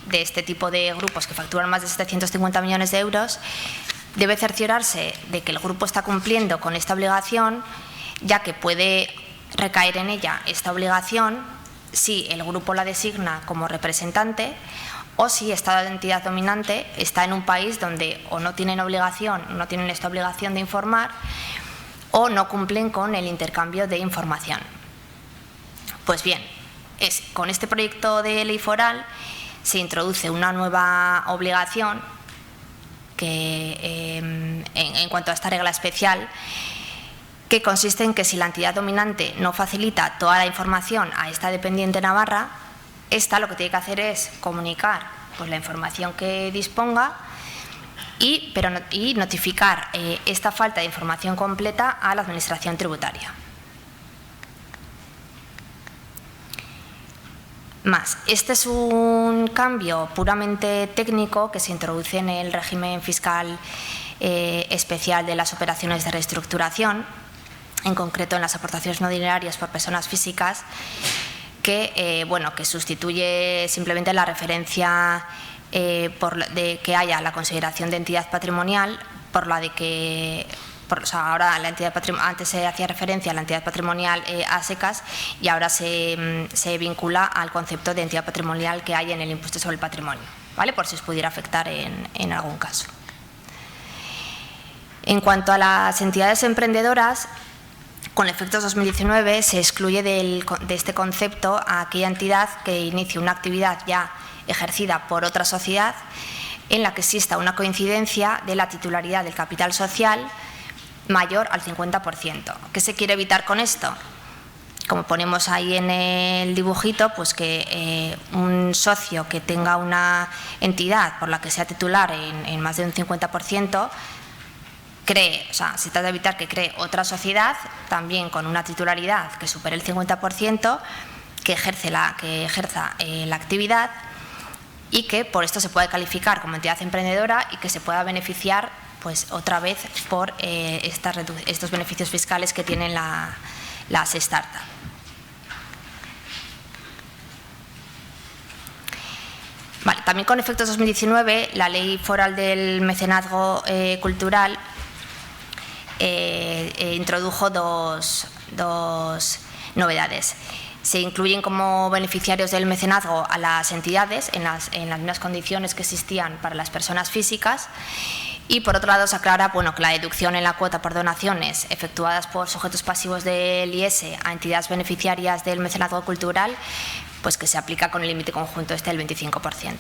de este tipo de grupos que facturan más de 750 millones de euros debe cerciorarse de que el grupo está cumpliendo con esta obligación, ya que puede recaer en ella esta obligación si el grupo la designa como representante o si esta entidad dominante está en un país donde o no tienen esta obligación de informar o no cumplen con el intercambio de información. Pues bien, con este proyecto de ley foral se introduce una nueva obligación que, en cuanto a esta regla especial, que consiste en que si la entidad dominante no facilita toda la información a esta dependiente navarra, esta lo que tiene que hacer es comunicar pues, la información que disponga y notificar esta falta de información completa a la Administración tributaria. Este es un cambio puramente técnico que se introduce en el régimen fiscal especial de las operaciones de reestructuración, en concreto en las aportaciones no dinerarias por personas físicas, que sustituye simplemente la referencia de que haya la consideración de entidad patrimonial por la de que ahora la entidad antes se hacía referencia a la entidad patrimonial a secas y ahora se vincula al concepto de entidad patrimonial que hay en el impuesto sobre el patrimonio, ¿vale? Por si os pudiera afectar en algún caso. En cuanto a las entidades emprendedoras, Con efectos 2019 se excluye de este concepto a aquella entidad que inicie una actividad ya ejercida por otra sociedad en la que exista una coincidencia de la titularidad del capital social mayor al 50%. ¿Qué se quiere evitar con esto? Como ponemos ahí en el dibujito, pues que un socio que tenga una entidad por la que sea titular en más de un 50%, se trata de evitar que cree otra sociedad también con una titularidad que supere el 50%, que ejerza la actividad y que por esto se puede calificar como entidad emprendedora y que se pueda beneficiar pues otra vez por estos beneficios fiscales que tienen las startups. Vale, también con efectos 2019, la Ley Foral del Mecenazgo Cultural introdujo dos novedades. Se incluyen como beneficiarios del mecenazgo a las entidades en las mismas condiciones que existían para las personas físicas y, por otro lado, se aclara que la deducción en la cuota por donaciones efectuadas por sujetos pasivos del IS a entidades beneficiarias del mecenazgo cultural pues que se aplica con el límite conjunto del 25%.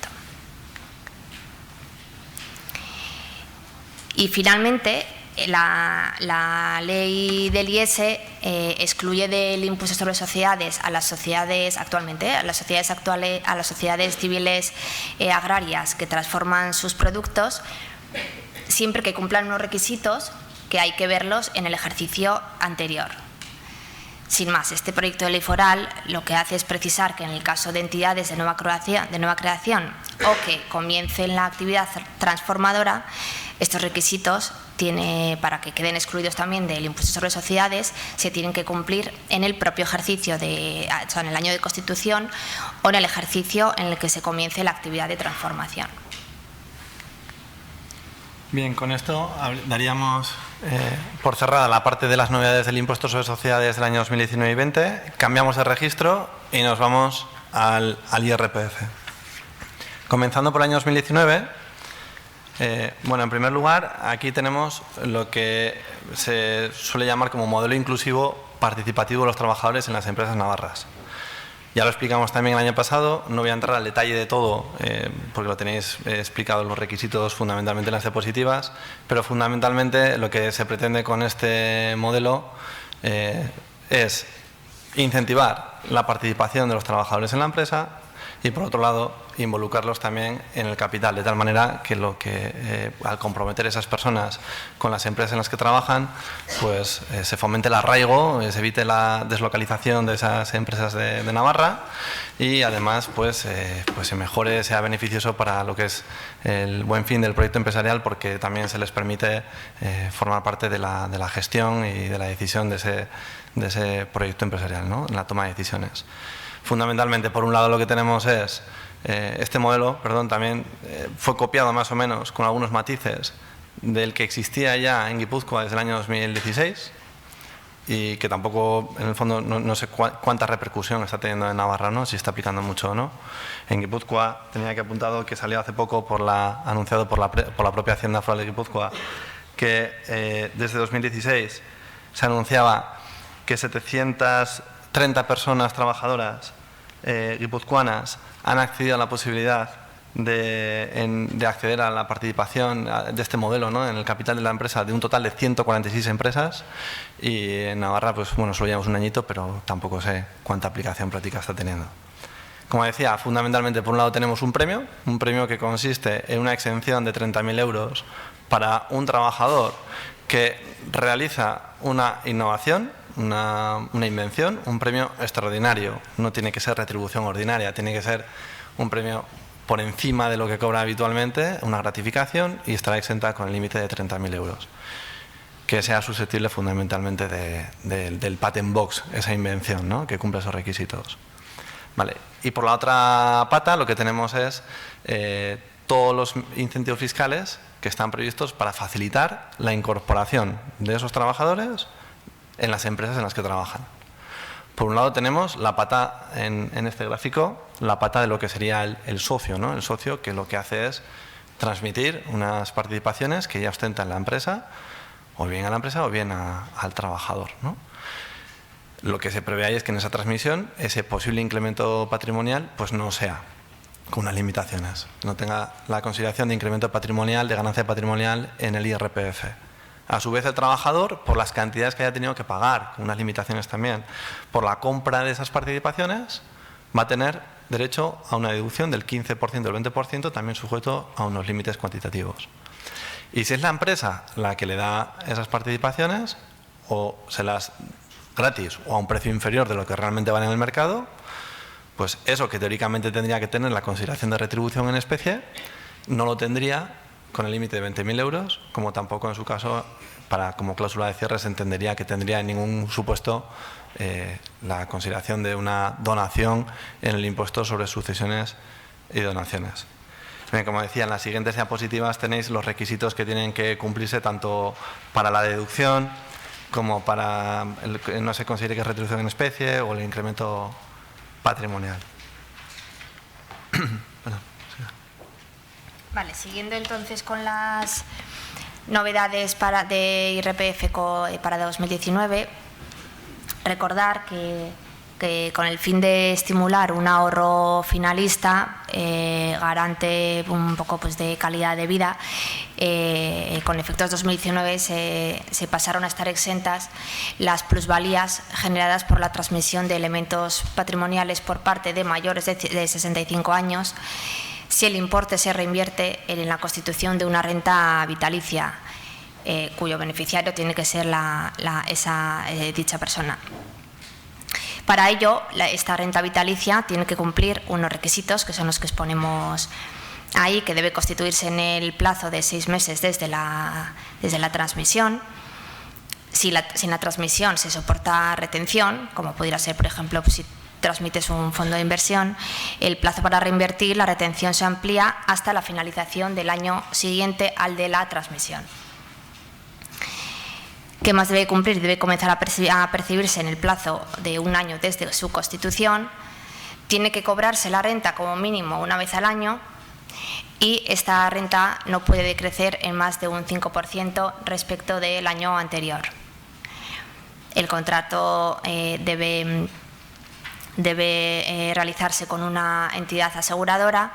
Y finalmente, la ley del IS excluye del impuesto sobre sociedades a las sociedades civiles agrarias que transforman sus productos, siempre que cumplan unos requisitos que hay que verlos en el ejercicio anterior. Sin más, este proyecto de ley foral lo que hace es precisar que en el caso de entidades de nueva creación o que comiencen la actividad transformadora, estos requisitos para que queden excluidos también del impuesto sobre sociedades se tienen que cumplir en el propio ejercicio, en el año de constitución o en el ejercicio en el que se comience la actividad de transformación. Bien, con esto daríamos por cerrada la parte de las novedades del impuesto sobre sociedades del año 2019 y 20. Cambiamos de registro y nos vamos al IRPF. Comenzando por el año 2019, en primer lugar, aquí tenemos lo que se suele llamar como modelo inclusivo participativo de los trabajadores en las empresas navarras. Ya lo explicamos también el año pasado, no voy a entrar al detalle de todo porque lo tenéis explicado los requisitos fundamentalmente en las diapositivas, pero fundamentalmente lo que se pretende con este modelo es incentivar la participación de los trabajadores en la empresa y, por otro lado, involucrarlos también en el capital, de tal manera que al comprometer a esas personas con las empresas en las que trabajan, pues se fomente el arraigo, se evite la deslocalización de esas empresas de Navarra y además se mejore, sea beneficioso para lo que es el buen fin del proyecto empresarial, porque también se les permite formar parte de la gestión y de la decisión de ese proyecto empresarial, ¿no?, en la toma de decisiones. Fundamentalmente, por un lado, lo que tenemos es este modelo, también fue copiado más o menos con algunos matices del que existía ya en Guipúzcoa desde el año 2016 y que tampoco, en el fondo, no sé cuánta repercusión está teniendo en Navarra, ¿no?, si está aplicando mucho o no. En Guipúzcoa tenía que apuntado que salió hace poco anunciado por la propia Hacienda Foral de Guipúzcoa que desde 2016 se anunciaba que 730 personas trabajadoras guipuzcoanas han accedido a la posibilidad de acceder a la participación de este modelo, ¿no?, en el capital de la empresa, de un total de 146 empresas, y en Navarra solo llevamos un añito, pero tampoco sé cuánta aplicación práctica está teniendo. Como decía, fundamentalmente, por un lado tenemos un premio que consiste en una exención de 30.000 euros para un trabajador que realiza una innovación, una invención, un premio extraordinario. No tiene que ser retribución ordinaria, tiene que ser un premio por encima de lo que cobra habitualmente, una gratificación, y estará exenta con el límite de 30.000 euros. Que sea susceptible fundamentalmente del patent box, esa invención, ¿no?, que cumple esos requisitos. Vale. Y por la otra pata lo que tenemos es todos los incentivos fiscales que están previstos para facilitar la incorporación de esos trabajadores en las empresas en las que trabajan. Por un lado tenemos la pata, en este gráfico, la pata de lo que sería el socio, ¿no? El socio, que lo que hace es transmitir unas participaciones que ya ostenta en la empresa, o bien a la empresa o bien al trabajador, ¿no? lo que se prevé ahí es que en esa transmisión ese posible incremento patrimonial pues no sea con unas limitaciones, no tenga la consideración de incremento patrimonial, de ganancia patrimonial en el IRPF. A su vez, el trabajador, por las cantidades que haya tenido que pagar, con unas limitaciones también, por la compra de esas participaciones, va a tener derecho a una deducción del 15%, del 20%, también sujeto a unos límites cuantitativos. Y si es la empresa la que le da esas participaciones, o se las gratis o a un precio inferior de lo que realmente vale en el mercado, pues eso que teóricamente tendría que tener la consideración de retribución en especie, no lo tendría con el límite de 20.000 euros, como tampoco en su caso, como cláusula de cierre, se entendería que tendría en ningún supuesto la consideración de una donación en el impuesto sobre sucesiones y donaciones. Bien, como decía, en las siguientes diapositivas tenéis los requisitos que tienen que cumplirse tanto para la deducción como para que no se considere que es retribución en especie o el incremento patrimonial. Bueno, sí. Vale, siguiendo entonces con las novedades de IRPF para 2019, recordar que con el fin de estimular un ahorro finalista garante un poco pues, de calidad de vida, con efectos 2019 se pasaron a estar exentas las plusvalías generadas por la transmisión de elementos patrimoniales por parte de mayores de 65 años si el importe se reinvierte en la constitución de una renta vitalicia cuyo beneficiario tiene que ser dicha persona. Para ello, esta renta vitalicia tiene que cumplir unos requisitos que son los que exponemos ahí, que debe constituirse en el plazo de 6 meses desde la transmisión. Si en la transmisión se soporta retención, como pudiera ser, por ejemplo, si transmites un fondo de inversión, el plazo para reinvertir la retención se amplía hasta la finalización del año siguiente al de la transmisión. ¿Qué más debe cumplir? Debe comenzar a percibirse en el plazo de un año desde su constitución. Tiene que cobrarse la renta como mínimo una vez al año y esta renta no puede decrecer en más de un 5% respecto del año anterior. El contrato debe realizarse con una entidad aseguradora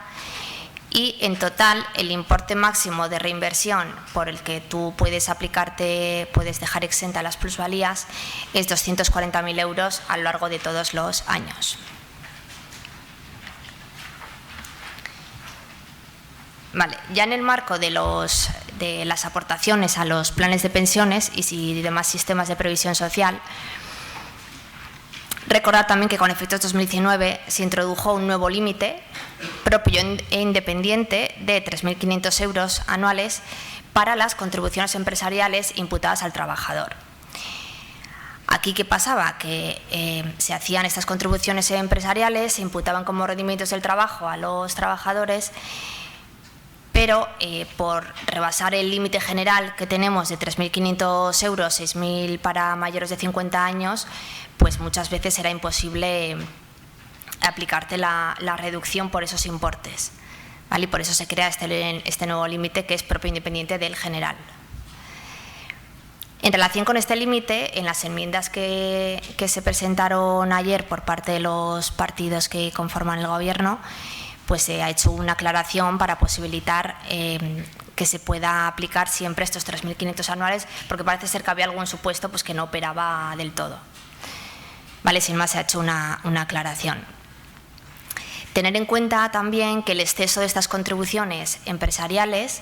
y en total el importe máximo de reinversión por el que tú puedes dejar exenta las plusvalías es 240.000 euros a lo largo de todos los años. Vale, ya en el marco de las aportaciones a los planes de pensiones y demás sistemas de previsión social, recordar también que con efectos 2019 se introdujo un nuevo límite propio e independiente de 3.500 euros anuales para las contribuciones empresariales imputadas al trabajador. Aquí, ¿qué pasaba? Que se hacían estas contribuciones empresariales, se imputaban como rendimientos del trabajo a los trabajadores, pero por rebasar el límite general que tenemos de 3.500 euros, 6.000 para mayores de 50 años, pues muchas veces era imposible aplicarte la reducción por esos importes, ¿vale? Y por eso se crea este nuevo límite que es propio e independiente del general. En relación con este límite, en las enmiendas que se presentaron ayer por parte de los partidos que conforman el Gobierno, pues se ha hecho una aclaración para posibilitar que se pueda aplicar siempre estos 3.500 anuales, porque parece ser que había algún supuesto pues, que no operaba del todo. Vale, sin más se ha hecho una aclaración. Tener en cuenta también que el exceso de estas contribuciones empresariales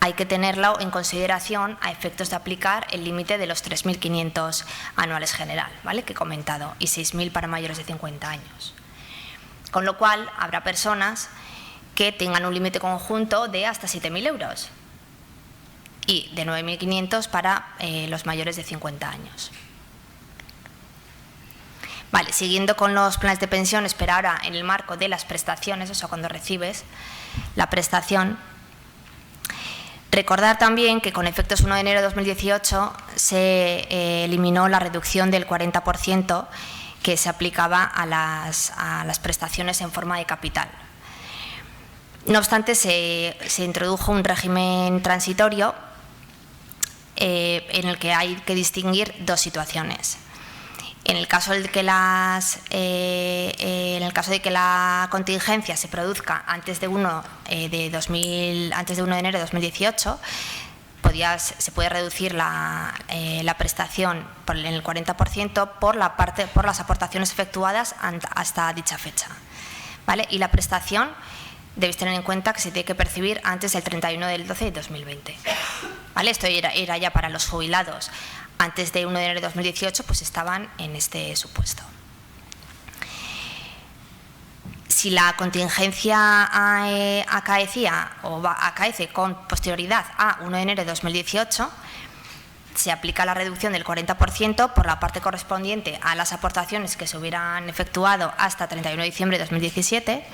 hay que tenerlo en consideración a efectos de aplicar el límite de los 3.500 anuales general, ¿vale? Que he comentado, y 6.000 para mayores de 50 años. Con lo cual, habrá personas que tengan un límite conjunto de hasta 7.000 euros y de 9.500 para los mayores de 50 años. Vale, siguiendo con los planes de pensiones, pero ahora en el marco de las prestaciones, o sea, cuando recibes la prestación, recordar también que con efectos 1 de enero de 2018 se eliminó la reducción del 40% que se aplicaba a las prestaciones en forma de capital. No obstante, se introdujo un régimen transitorio en el que hay que distinguir dos situaciones. En el caso de que la contingencia se produzca antes de 1 de enero de 2018, se puede reducir la prestación en el 40% por las aportaciones efectuadas hasta dicha fecha, ¿vale? Y la prestación debéis tener en cuenta que se tiene que percibir antes del 31 del 12 de 2020, ¿vale? Esto era ya para los jubilados. Antes de 1 de enero de 2018, pues estaban en este supuesto. Si la contingencia acaecía o acaece con posterioridad a 1 de enero de 2018, se aplica la reducción del 40% por la parte correspondiente a las aportaciones que se hubieran efectuado hasta 31 de diciembre de 2017,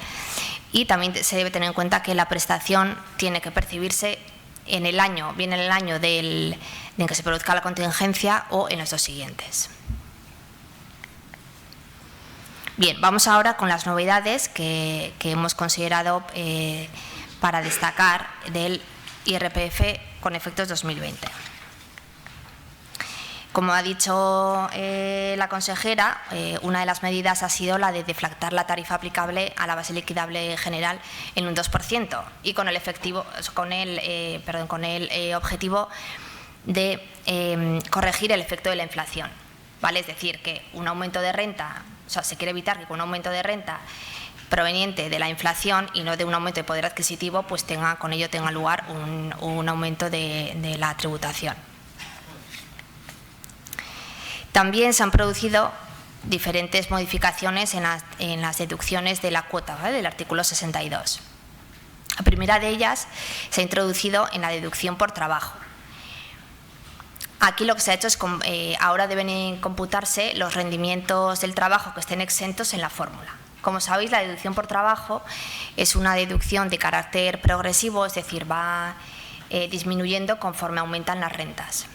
y también se debe tener en cuenta que la prestación tiene que percibirse en el año en que se produzca la contingencia o en los dos siguientes. Bien, vamos ahora con las novedades que hemos considerado para destacar del IRPF con efectos 2020. Como ha dicho la consejera, una de las medidas ha sido la de deflactar la tarifa aplicable a la base liquidable general en un 2% y con el objetivo de corregir el efecto de la inflación, ¿vale? Es decir, que un aumento de renta, o sea, se quiere evitar que con un aumento de renta proveniente de la inflación y no de un aumento de poder adquisitivo, pues con ello tenga lugar un aumento de la tributación. También se han producido diferentes modificaciones en las deducciones de la cuota, ¿vale?, del artículo 62. La primera de ellas se ha introducido en la deducción por trabajo. Aquí lo que se ha hecho es que ahora deben computarse los rendimientos del trabajo que estén exentos en la fórmula. Como sabéis, la deducción por trabajo es una deducción de carácter progresivo, es decir, va disminuyendo conforme aumentan las rentas,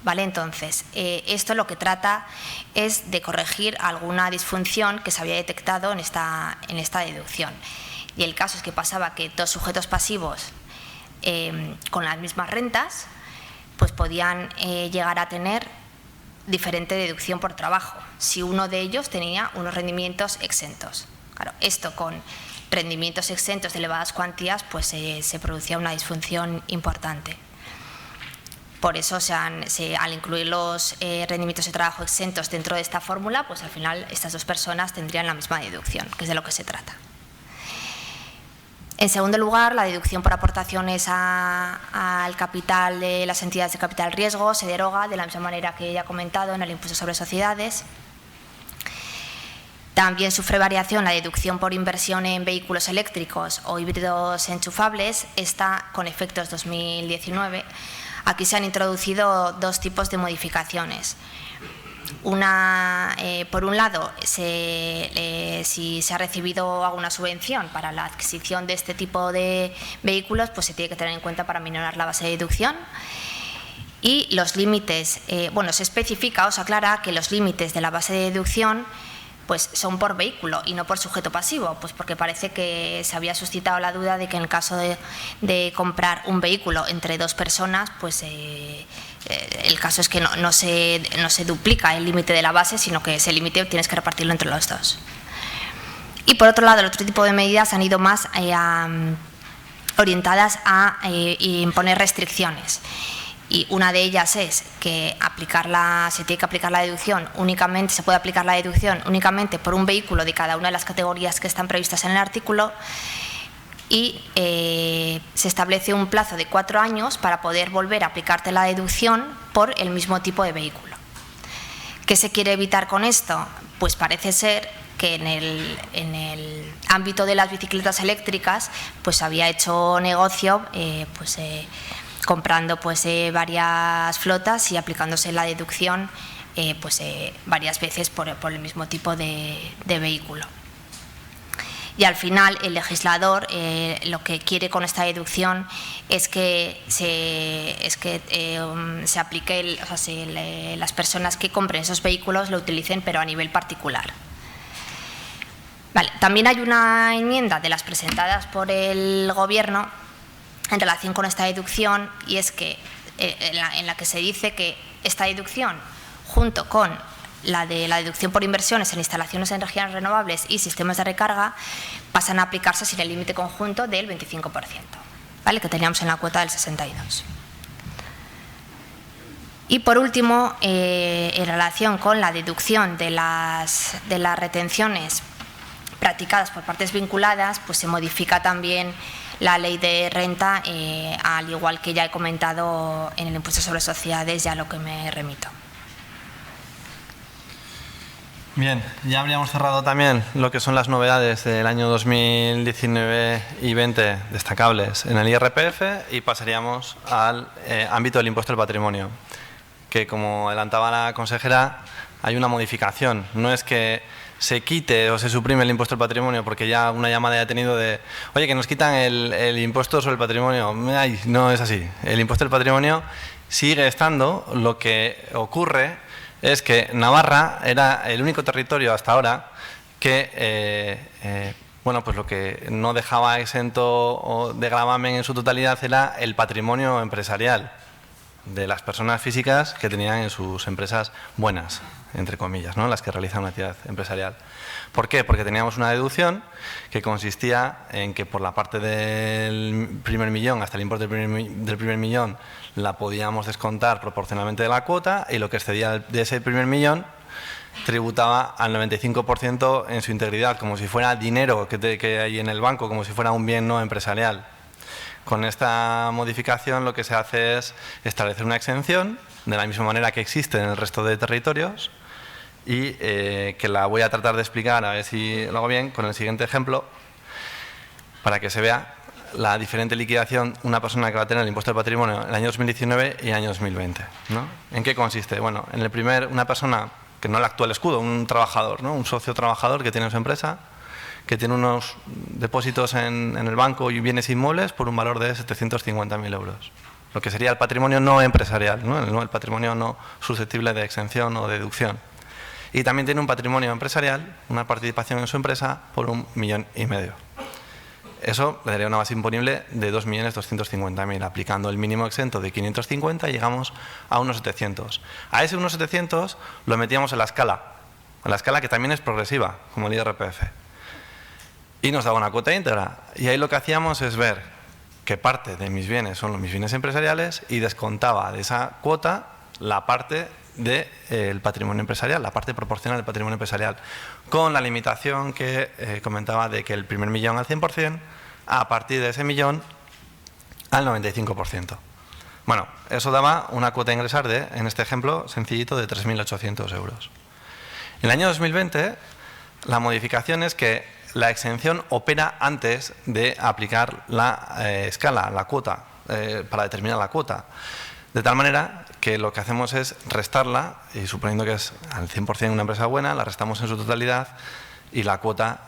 ¿vale? Entonces, esto lo que trata es de corregir alguna disfunción que se había detectado en esta deducción. Y el caso es que pasaba que dos sujetos pasivos con las mismas rentas pues podían llegar a tener diferente deducción por trabajo si uno de ellos tenía unos rendimientos exentos. Claro, esto con rendimientos exentos de elevadas cuantías pues se producía una disfunción importante. Por eso al incluir los rendimientos de trabajo exentos dentro de esta fórmula, pues al final estas dos personas tendrían la misma deducción, que es de lo que se trata. En segundo lugar, la deducción por aportaciones al capital de las entidades de capital riesgo se deroga de la misma manera que ya he comentado en el impuesto sobre sociedades. También sufre variación la deducción por inversión en vehículos eléctricos o híbridos enchufables, esta con efectos 2019. Aquí se han introducido dos tipos de modificaciones. Una, por un lado, si se ha recibido alguna subvención para la adquisición de este tipo de vehículos, pues se tiene que tener en cuenta para minorar la base de deducción. Y los límites, se especifica o se aclara que los límites de la base de deducción pues son por vehículo y no por sujeto pasivo, pues porque parece que se había suscitado la duda de que en el caso de comprar un vehículo entre dos personas, pues el caso es que no se duplica el límite de la base, sino que ese límite tienes que repartirlo entre los dos. Y por otro lado, el otro tipo de medidas han ido más orientadas a imponer restricciones. Y una de ellas es que se tiene que aplicar la deducción únicamente, se puede aplicar la deducción únicamente por un vehículo de cada una de las categorías que están previstas en el artículo, y se establece un plazo de 4 años para poder volver a aplicarte la deducción por el mismo tipo de vehículo. ¿Qué se quiere evitar con esto? Pues parece ser que en el ámbito de las bicicletas eléctricas pues había hecho negocio comprando varias flotas y aplicándose la deducción varias veces por el mismo tipo de vehículo. Y al final el legislador lo que quiere con esta deducción es que se aplique, las personas que compren esos vehículos lo utilicen, pero a nivel particular. Vale, también hay una enmienda de las presentadas por el Gobierno en relación con esta deducción, y es que en la que se dice que esta deducción, junto con la de la deducción por inversiones en instalaciones de energías renovables y sistemas de recarga pasan a aplicarse sin el límite conjunto del 25%, ¿vale?, que teníamos en la cuota del 62%. Y por último, en relación con la deducción de las retenciones practicadas por partes vinculadas, pues se modifica también la ley de renta, al igual que ya he comentado en el impuesto sobre sociedades, ya a lo que me remito. Bien, ya habríamos cerrado también lo que son las novedades del año 2019 y 20 destacables en el IRPF y pasaríamos al ámbito del impuesto del patrimonio, que como adelantaba la consejera, hay una modificación. No es que se quite o se suprime el impuesto del patrimonio porque ya una llamada ha tenido de oye, que nos quitan el impuesto sobre el patrimonio. Ay, no es así. El impuesto del patrimonio sigue estando. Lo que ocurre es que Navarra era el único territorio hasta ahora que bueno, pues lo que no dejaba exento de gravamen en su totalidad era el patrimonio empresarial de las personas físicas que tenían en sus empresas buenas, entre comillas, ¿no?, las que realizan una actividad empresarial. ¿Por qué? Porque teníamos una deducción que consistía en que por la parte del primer millón, hasta el importe del primer millón, la podíamos descontar proporcionalmente de la cuota y lo que excedía de ese primer millón tributaba al 95% en su integridad, como si fuera dinero que hay en el banco, como si fuera un bien no empresarial. Con esta modificación lo que se hace es establecer una exención, de la misma manera que existe en el resto de territorios, y que la voy a tratar de explicar, a ver si lo hago bien, con el siguiente ejemplo, para que se vea la diferente liquidación una persona que va a tener el impuesto del patrimonio en el año 2019 y el año 2020, ¿no? ¿En qué consiste? Bueno, en el primer, una persona que no le actúa el escudo, un trabajador, ¿no?, un socio trabajador que tiene su empresa, que tiene unos depósitos en el banco y bienes inmuebles por un valor de 750.000 euros. Lo que sería el patrimonio no empresarial, ¿no?, el patrimonio no susceptible de exención o deducción. Y también tiene un patrimonio empresarial, una participación en su empresa por 1,5 millones. Eso le daría una base imponible de 2.250.000. Aplicando el mínimo exento de 550 llegamos a unos 700. A ese unos 700 lo metíamos en la escala que también es progresiva, como el IRPF. Y nos daba una cuota íntegra. Y ahí lo que hacíamos es ver qué parte de mis bienes son mis bienes empresariales y descontaba de esa cuota la parte del patrimonio empresarial, la parte proporcional del patrimonio empresarial, con la limitación que comentaba de que el primer millón al 100%, a partir de ese millón al 95%. Bueno, eso daba una cuota a ingresar de, en este ejemplo sencillito, de 3.800 euros. En el año 2020, la modificación es que la exención opera antes de aplicar la escala, la cuota, para determinar la cuota. De tal manera que lo que hacemos es restarla, y suponiendo que es al 100% una empresa buena, la restamos en su totalidad y la cuota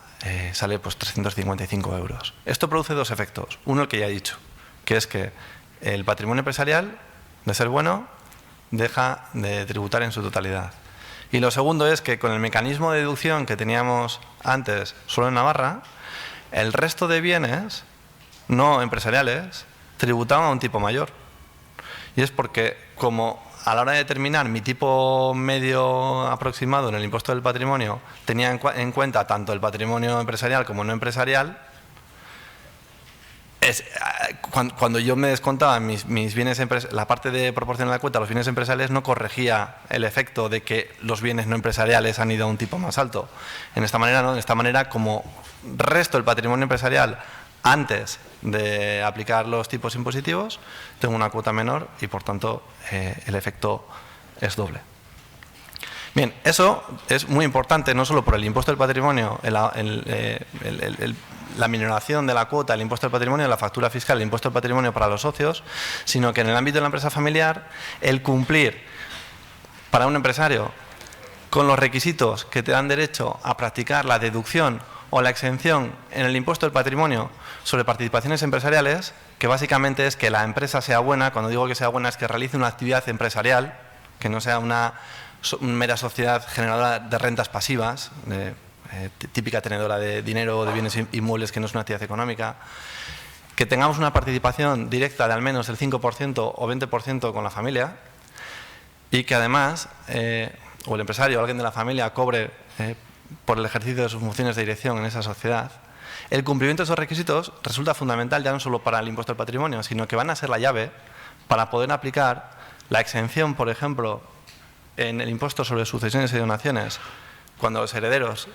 sale pues 355 euros. Esto produce dos efectos. Uno, el que ya he dicho, que es que el patrimonio empresarial, de ser bueno, deja de tributar en su totalidad. Y lo segundo es que con el mecanismo de deducción que teníamos antes solo en Navarra, el resto de bienes no empresariales tributaban a un tipo mayor. Y es porque, como a la hora de determinar mi tipo medio aproximado en el impuesto del patrimonio tenía en cuenta tanto el patrimonio empresarial como no empresarial, cuando yo me descontaba mis bienes, la parte de proporción de la cuenta, los bienes empresariales, no corregía el efecto de que los bienes no empresariales han ido a un tipo más alto. En esta manera, no, en esta manera, como resto el patrimonio empresarial antes de aplicar los tipos impositivos, tengo una cuota menor y por tanto el efecto es doble. Bien, eso es muy importante no solo por el impuesto del patrimonio, la minoración de la cuota, el impuesto del patrimonio, la factura fiscal, el impuesto del patrimonio para los socios, sino que en el ámbito de la empresa familiar, el cumplir para un empresario con los requisitos que te dan derecho a practicar la deducción o la exención en el impuesto del patrimonio sobre participaciones empresariales, que básicamente es que la empresa sea buena. Cuando digo que sea buena es que realice una actividad empresarial, que no sea una mera sociedad generadora de rentas pasivas, típica tenedora de dinero o de bienes inmuebles, que no es una actividad económica, que tengamos una participación directa de al menos el 5% o 20% con la familia y que además o el empresario o alguien de la familia cobre por el ejercicio de sus funciones de dirección en esa sociedad, el cumplimiento de esos requisitos resulta fundamental ya no solo para el impuesto del patrimonio, sino que van a ser la llave para poder aplicar la exención, por ejemplo, en el impuesto sobre sucesiones y donaciones, cuando los herederos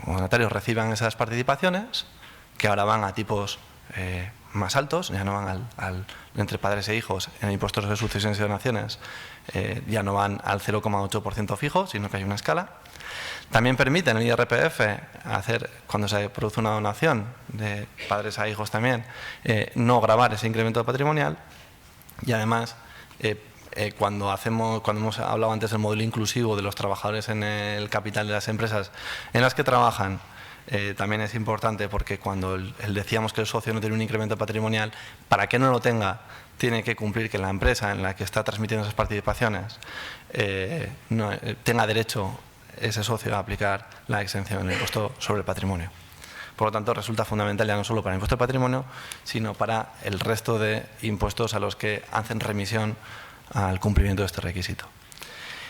o donatarios reciban esas participaciones, que ahora van a tipos más altos, ya no van entre padres e hijos en el impuesto sobre sucesiones y donaciones, ya no van al 0,8% fijo, sino que hay una escala. También permiten el IRPF hacer, cuando se produce una donación de padres a hijos también, no gravar ese incremento patrimonial. Y además, cuando hemos hablado antes del modelo inclusivo de los trabajadores en el capital de las empresas en las que trabajan, también es importante porque cuando decíamos que el socio no tiene un incremento patrimonial, para que no lo tenga, tiene que cumplir que la empresa en la que está transmitiendo esas participaciones tenga derecho ese socio a aplicar la exención en el impuesto sobre el patrimonio. Por lo tanto, resulta fundamental ya no solo para el impuesto del patrimonio, sino para el resto de impuestos a los que hacen remisión al cumplimiento de este requisito.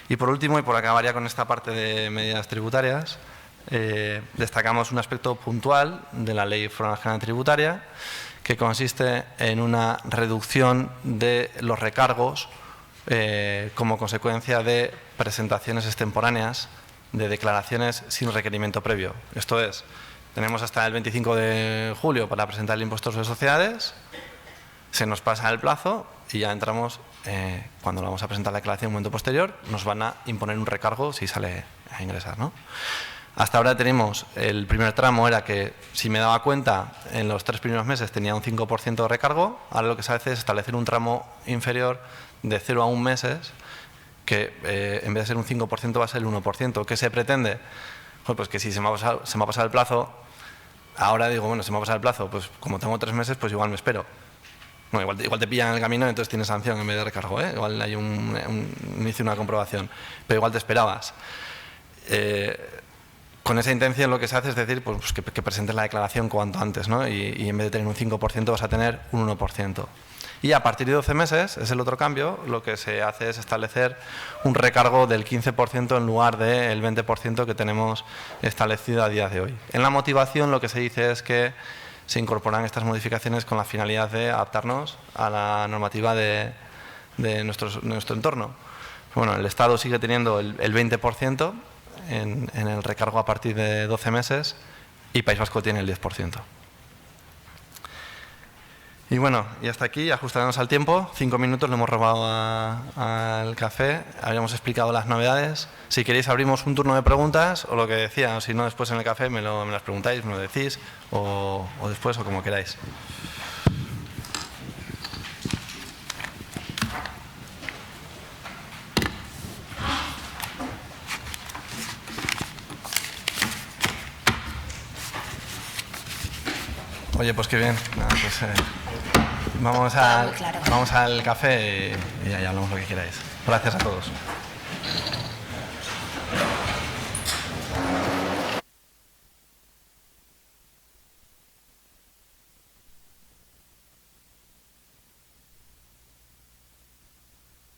Y por último, y por acabar ya con esta parte de medidas tributarias, destacamos un aspecto puntual de la Ley General Tributaria, que consiste en una reducción de los recargos como consecuencia de presentaciones extemporáneas de declaraciones sin requerimiento previo. Esto es, tenemos hasta el 25 de julio para presentar el impuesto sobre sociedades, se nos pasa el plazo y ya entramos, cuando vamos a presentar la declaración en un momento posterior, nos van a imponer un recargo si sale a ingresar, ¿no? Hasta ahora tenemos, el primer tramo era que si me daba cuenta en los 3 primeros meses tenía un 5% de recargo, ahora lo que se hace es establecer un tramo inferior de 0 a 1 meses, que en vez de ser un 5% va a ser el 1%. ¿Qué se pretende? Pues que si se me ha pasado el plazo, ahora digo, bueno, se me ha pasado el plazo, pues como tengo 3 meses, pues igual me espero. Bueno, igual te pillan en el camino y entonces tienes sanción en vez de recargo, ¿eh? Igual hay hice una comprobación, pero igual te esperabas. Con esa intención lo que se hace es decir pues que presentes la declaración cuanto antes, ¿no? Y en vez de tener un 5% vas a tener un 1%. Y a partir de 12 meses, es el otro cambio, lo que se hace es establecer un recargo del 15% en lugar del 20% que tenemos establecido a día de hoy. En la motivación lo que se dice es que se incorporan estas modificaciones con la finalidad de adaptarnos a la normativa de nuestro entorno. Bueno, el Estado sigue teniendo el 20% en el recargo a partir de 12 meses y País Vasco tiene el 10%. Y bueno, y hasta aquí, ajustaremos al tiempo. 5 minutos le hemos robado al café, habíamos explicado las novedades. Si queréis abrimos un turno de preguntas o lo que decía, o si no después en el café me las preguntáis, me lo decís o después o como queráis. Oye, pues qué bien. Nada, pues, vamos al café y ya hablamos lo que queráis. Gracias a todos.